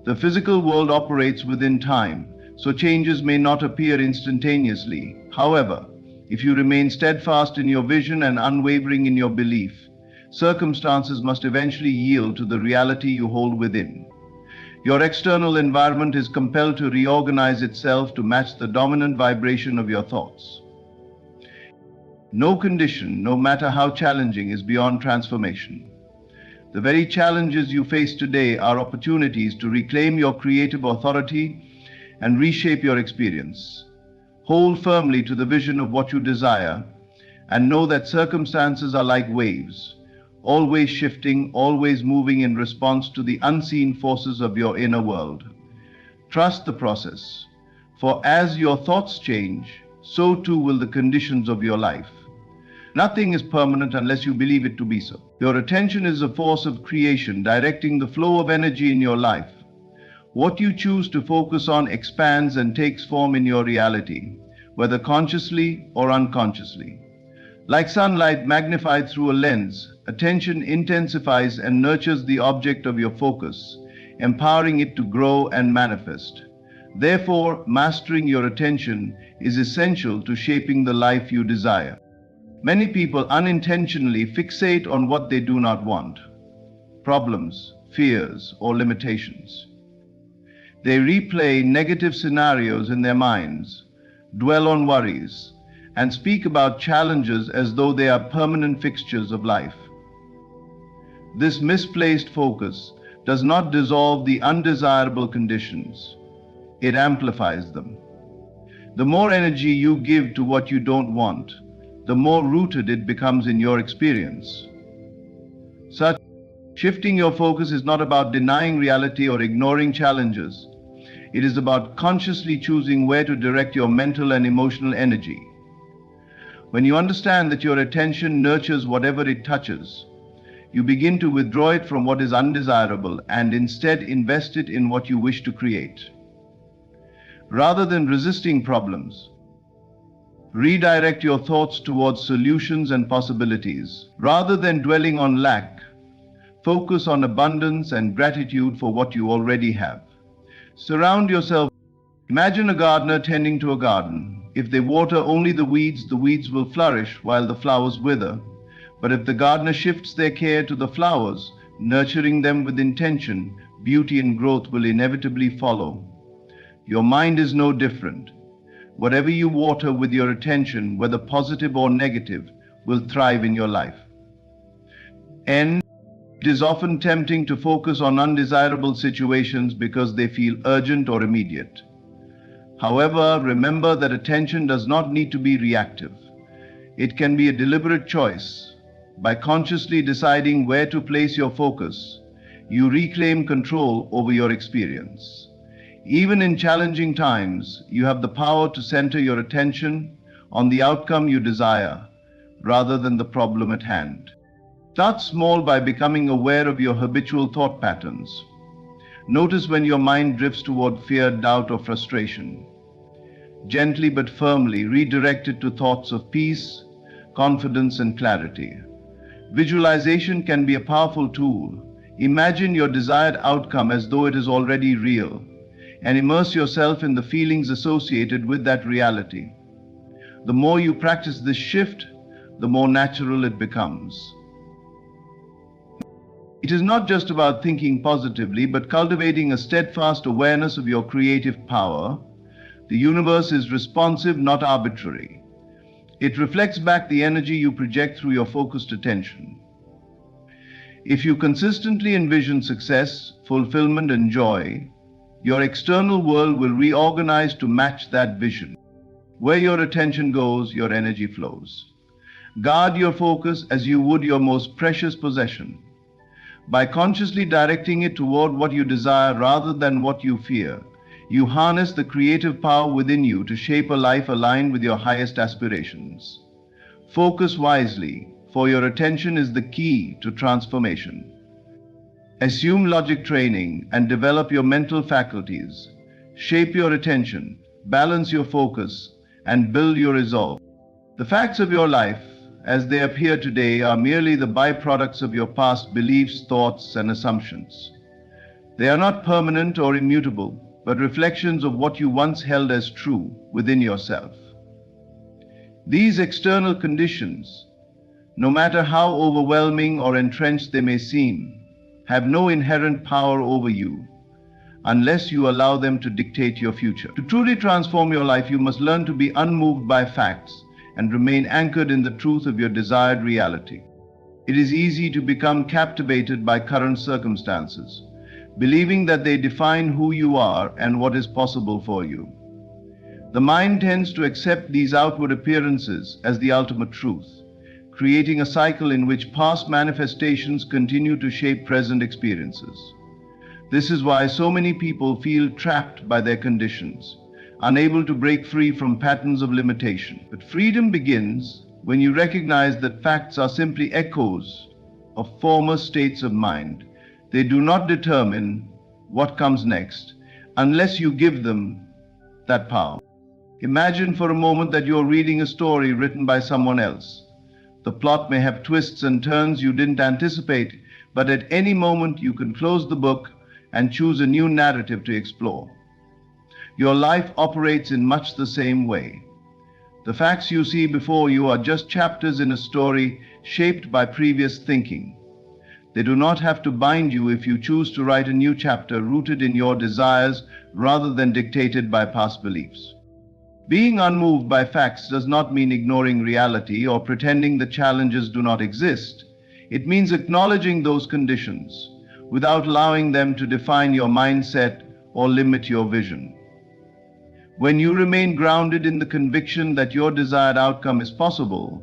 The physical world operates within time, so changes may not appear instantaneously. However, if you remain steadfast in your vision and unwavering in your belief, circumstances must eventually yield to the reality you hold within. Your external environment is compelled to reorganize itself to match the dominant vibration of your thoughts. No condition, no matter how challenging, is beyond transformation. The very challenges you face today are opportunities to reclaim your creative authority and reshape your experience. Hold firmly to the vision of what you desire and know that circumstances are like waves, always shifting, always moving in response to the unseen forces of your inner world. Trust the process, for as your thoughts change, so too will the conditions of your life. Nothing is permanent unless you believe it to be so. Your attention is a force of creation, directing the flow of energy in your life. What you choose to focus on expands and takes form in your reality, whether consciously or unconsciously. Like sunlight magnified through a lens, attention intensifies and nurtures the object of your focus, empowering it to grow and manifest. Therefore, mastering your attention is essential to shaping the life you desire. Many people unintentionally fixate on what they do not want: problems, fears, or limitations. They replay negative scenarios in their minds, dwell on worries, and speak about challenges as though they are permanent fixtures of life. This misplaced focus does not dissolve the undesirable conditions, it amplifies them. The more energy you give to what you don't want, the more rooted it becomes in your experience. Shifting your focus is not about denying reality or ignoring challenges. It is about consciously choosing where to direct your mental and emotional energy. When you understand that your attention nurtures whatever it touches, you begin to withdraw it from what is undesirable and instead invest it in what you wish to create. Rather than resisting problems, redirect your thoughts towards solutions and possibilities. Rather than dwelling on lack, focus on abundance and gratitude for what you already have. Surround yourself. Imagine a gardener tending to a garden. If they water only the weeds will flourish while the flowers wither. But if the gardener shifts their care to the flowers, nurturing them with intention, beauty and growth will inevitably follow. Your mind is no different. Whatever you water with your attention, whether positive or negative, will thrive in your life. It is often tempting to focus on undesirable situations because they feel urgent or immediate. However, remember that attention does not need to be reactive. It can be a deliberate choice. By consciously deciding where to place your focus, you reclaim control over your experience. Even in challenging times, you have the power to center your attention on the outcome you desire rather than the problem at hand. Start small by becoming aware of your habitual thought patterns. Notice when your mind drifts toward fear, doubt, or frustration. Gently but firmly redirect it to thoughts of peace, confidence, and clarity. Visualization can be a powerful tool. Imagine your desired outcome as though it is already real, and immerse yourself in the feelings associated with that reality. The more you practice this shift, the more natural it becomes. It is not just about thinking positively, but cultivating a steadfast awareness of your creative power. The universe is responsive, not arbitrary. It reflects back the energy you project through your focused attention. If you consistently envision success, fulfillment, and joy, Your external world will reorganize to match that vision. Where your attention goes, your energy flows. Guard your focus as you would your most precious possession. By consciously directing it toward what you desire rather than what you fear, you harness the creative power within you to shape a life aligned with your highest aspirations. Focus wisely, for your attention is the key to transformation. Assume logic training and develop your mental faculties. Shape your attention, balance your focus, and build your resolve. The facts of your life, as they appear today, are merely the byproducts of your past beliefs, thoughts, and assumptions. They are not permanent or immutable, but reflections of what you once held as true within yourself. These external conditions, no matter how overwhelming or entrenched they may seem, have no inherent power over you unless you allow them to dictate your future. To truly transform your life, you must learn to be unmoved by facts and remain anchored in the truth of your desired reality. It is easy to become captivated by current circumstances, believing that they define who you are and what is possible for you. The mind tends to accept these outward appearances as the ultimate truth, creating a cycle in which past manifestations continue to shape present experiences. This is why so many people feel trapped by their conditions, unable to break free from patterns of limitation. But freedom begins when you recognize that facts are simply echoes of former states of mind. They do not determine what comes next unless you give them that power. Imagine for a moment that you're reading a story written by someone else. The plot may have twists and turns you didn't anticipate, but at any moment you can close the book and choose a new narrative to explore. Your life operates in much the same way. The facts you see before you are just chapters in a story shaped by previous thinking. They do not have to bind you if you choose to write a new chapter rooted in your desires rather than dictated by past beliefs. Being unmoved by facts does not mean ignoring reality or pretending the challenges do not exist. It means acknowledging those conditions without allowing them to define your mindset or limit your vision. When you remain grounded in the conviction that your desired outcome is possible,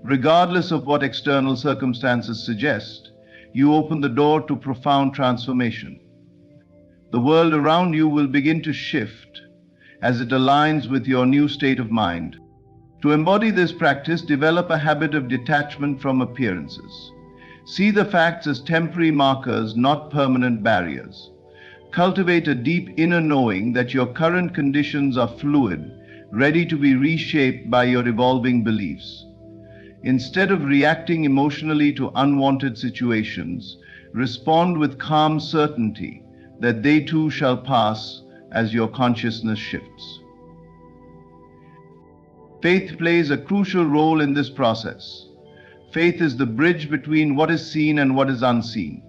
regardless of what external circumstances suggest, you open the door to profound transformation. The world around you will begin to shift as it aligns with your new state of mind. To embody this practice, develop a habit of detachment from appearances. See the facts as temporary markers, not permanent barriers. Cultivate a deep inner knowing that your current conditions are fluid, ready to be reshaped by your evolving beliefs. Instead of reacting emotionally to unwanted situations, respond with calm certainty that they too shall pass as your consciousness shifts. Faith plays a crucial role in this process. Faith is the bridge between what is seen and what is unseen,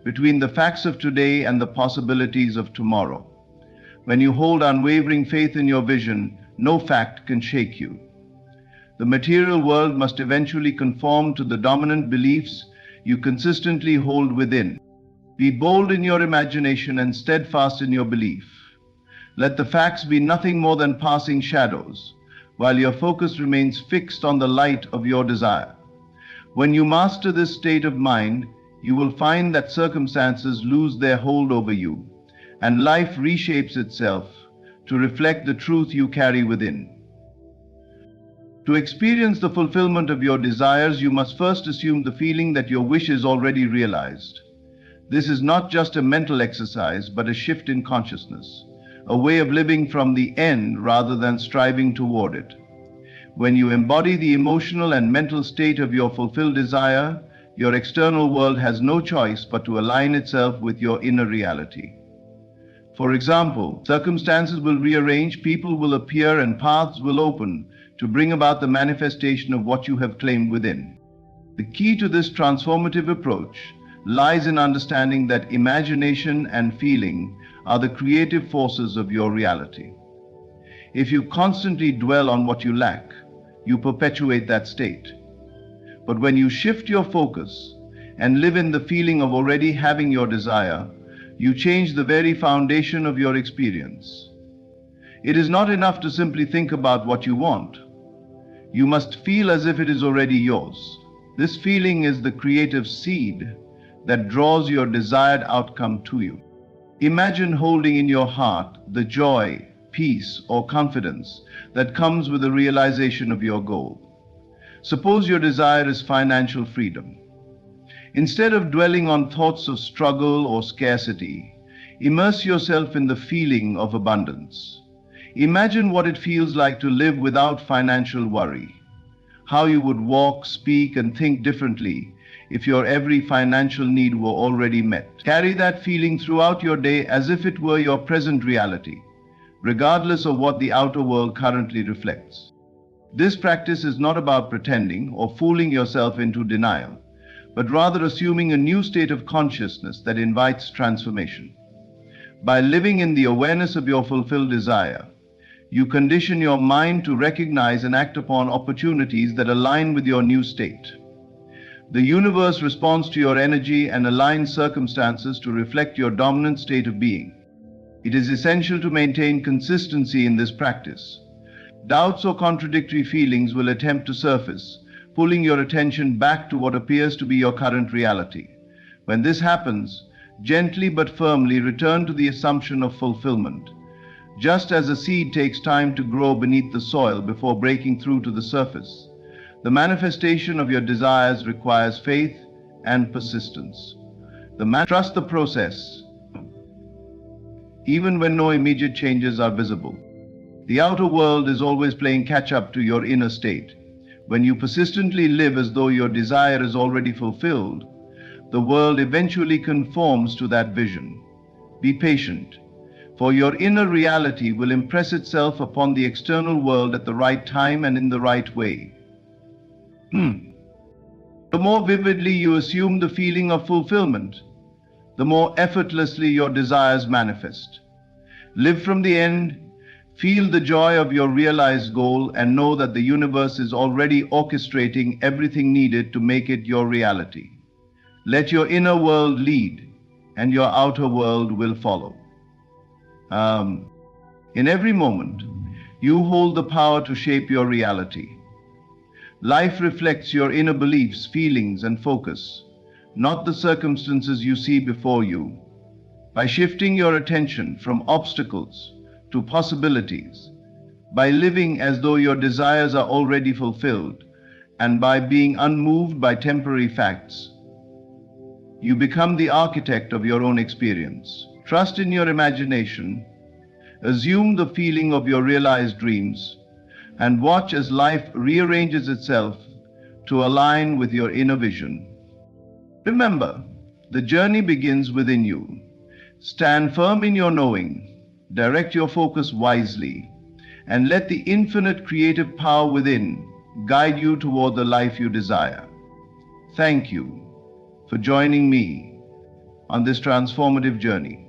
between the facts of today and the possibilities of tomorrow. When you hold unwavering faith in your vision, no fact can shake you. The material world must eventually conform to the dominant beliefs you consistently hold within. Be bold in your imagination and steadfast in your belief. Let the facts be nothing more than passing shadows, while your focus remains fixed on the light of your desire. When you master this state of mind, you will find that circumstances lose their hold over you, and life reshapes itself to reflect the truth you carry within. To experience the fulfillment of your desires, you must first assume the feeling that your wish is already realized. This is not just a mental exercise, but a shift in consciousness, a way of living from the end rather than striving toward it. When you embody the emotional and mental state of your fulfilled desire, your external world has no choice but to align itself with your inner reality. For example, circumstances will rearrange, people will appear, and paths will open to bring about the manifestation of what you have claimed within. The key to this transformative approach lies in understanding that imagination and feeling are the creative forces of your reality. If you constantly dwell on what you lack, you perpetuate that state. But when you shift your focus and live in the feeling of already having your desire, You change the very foundation of your experience. It is not enough to simply think about what you want. You must feel as if it is already yours. This feeling is the creative seed that draws your desired outcome to you. Imagine holding in your heart the joy, peace, or confidence that comes with the realization of your goal. Suppose your desire is financial freedom. Instead of dwelling on thoughts of struggle or scarcity, immerse yourself in the feeling of abundance. Imagine what it feels like to live without financial worry, how you would walk, speak, and think differently if your every financial need were already met. Carry that feeling throughout your day as if it were your present reality, regardless of what the outer world currently reflects. This practice is not about pretending or fooling yourself into denial, but rather assuming a new state of consciousness that invites transformation. By living in the awareness of your fulfilled desire, you condition your mind to recognize and act upon opportunities that align with your new state. The universe responds to your energy and aligns circumstances to reflect your dominant state of being. It is essential to maintain consistency in this practice. Doubts or contradictory feelings will attempt to surface, pulling your attention back to what appears to be your current reality. When this happens, gently but firmly return to the assumption of fulfillment. Just as a seed takes time to grow beneath the soil before breaking through to the surface, the manifestation of your desires requires faith and persistence. Trust the process, even when no immediate changes are visible. The outer world is always playing catch-up to your inner state. When you persistently live as though your desire is already fulfilled, the world eventually conforms to that vision. Be patient, for your inner reality will impress itself upon the external world at the right time and in the right way. The more vividly you assume the feeling of fulfillment, the more effortlessly your desires manifest. Live from the end, feel the joy of your realized goal, and know that the universe is already orchestrating everything needed to make it your reality. Let your inner world lead, and your outer world will follow. In every moment, you hold the power to shape your reality. Life reflects your inner beliefs, feelings, and focus, not the circumstances you see before you. By shifting your attention from obstacles to possibilities, by living as though your desires are already fulfilled, and by being unmoved by temporary facts, you become the architect of your own experience. Trust in your imagination, assume the feeling of your realized dreams, and watch as life rearranges itself to align with your inner vision. Remember, the journey begins within you. Stand firm in your knowing, direct your focus wisely, and let the infinite creative power within guide you toward the life you desire. Thank you for joining me on this transformative journey.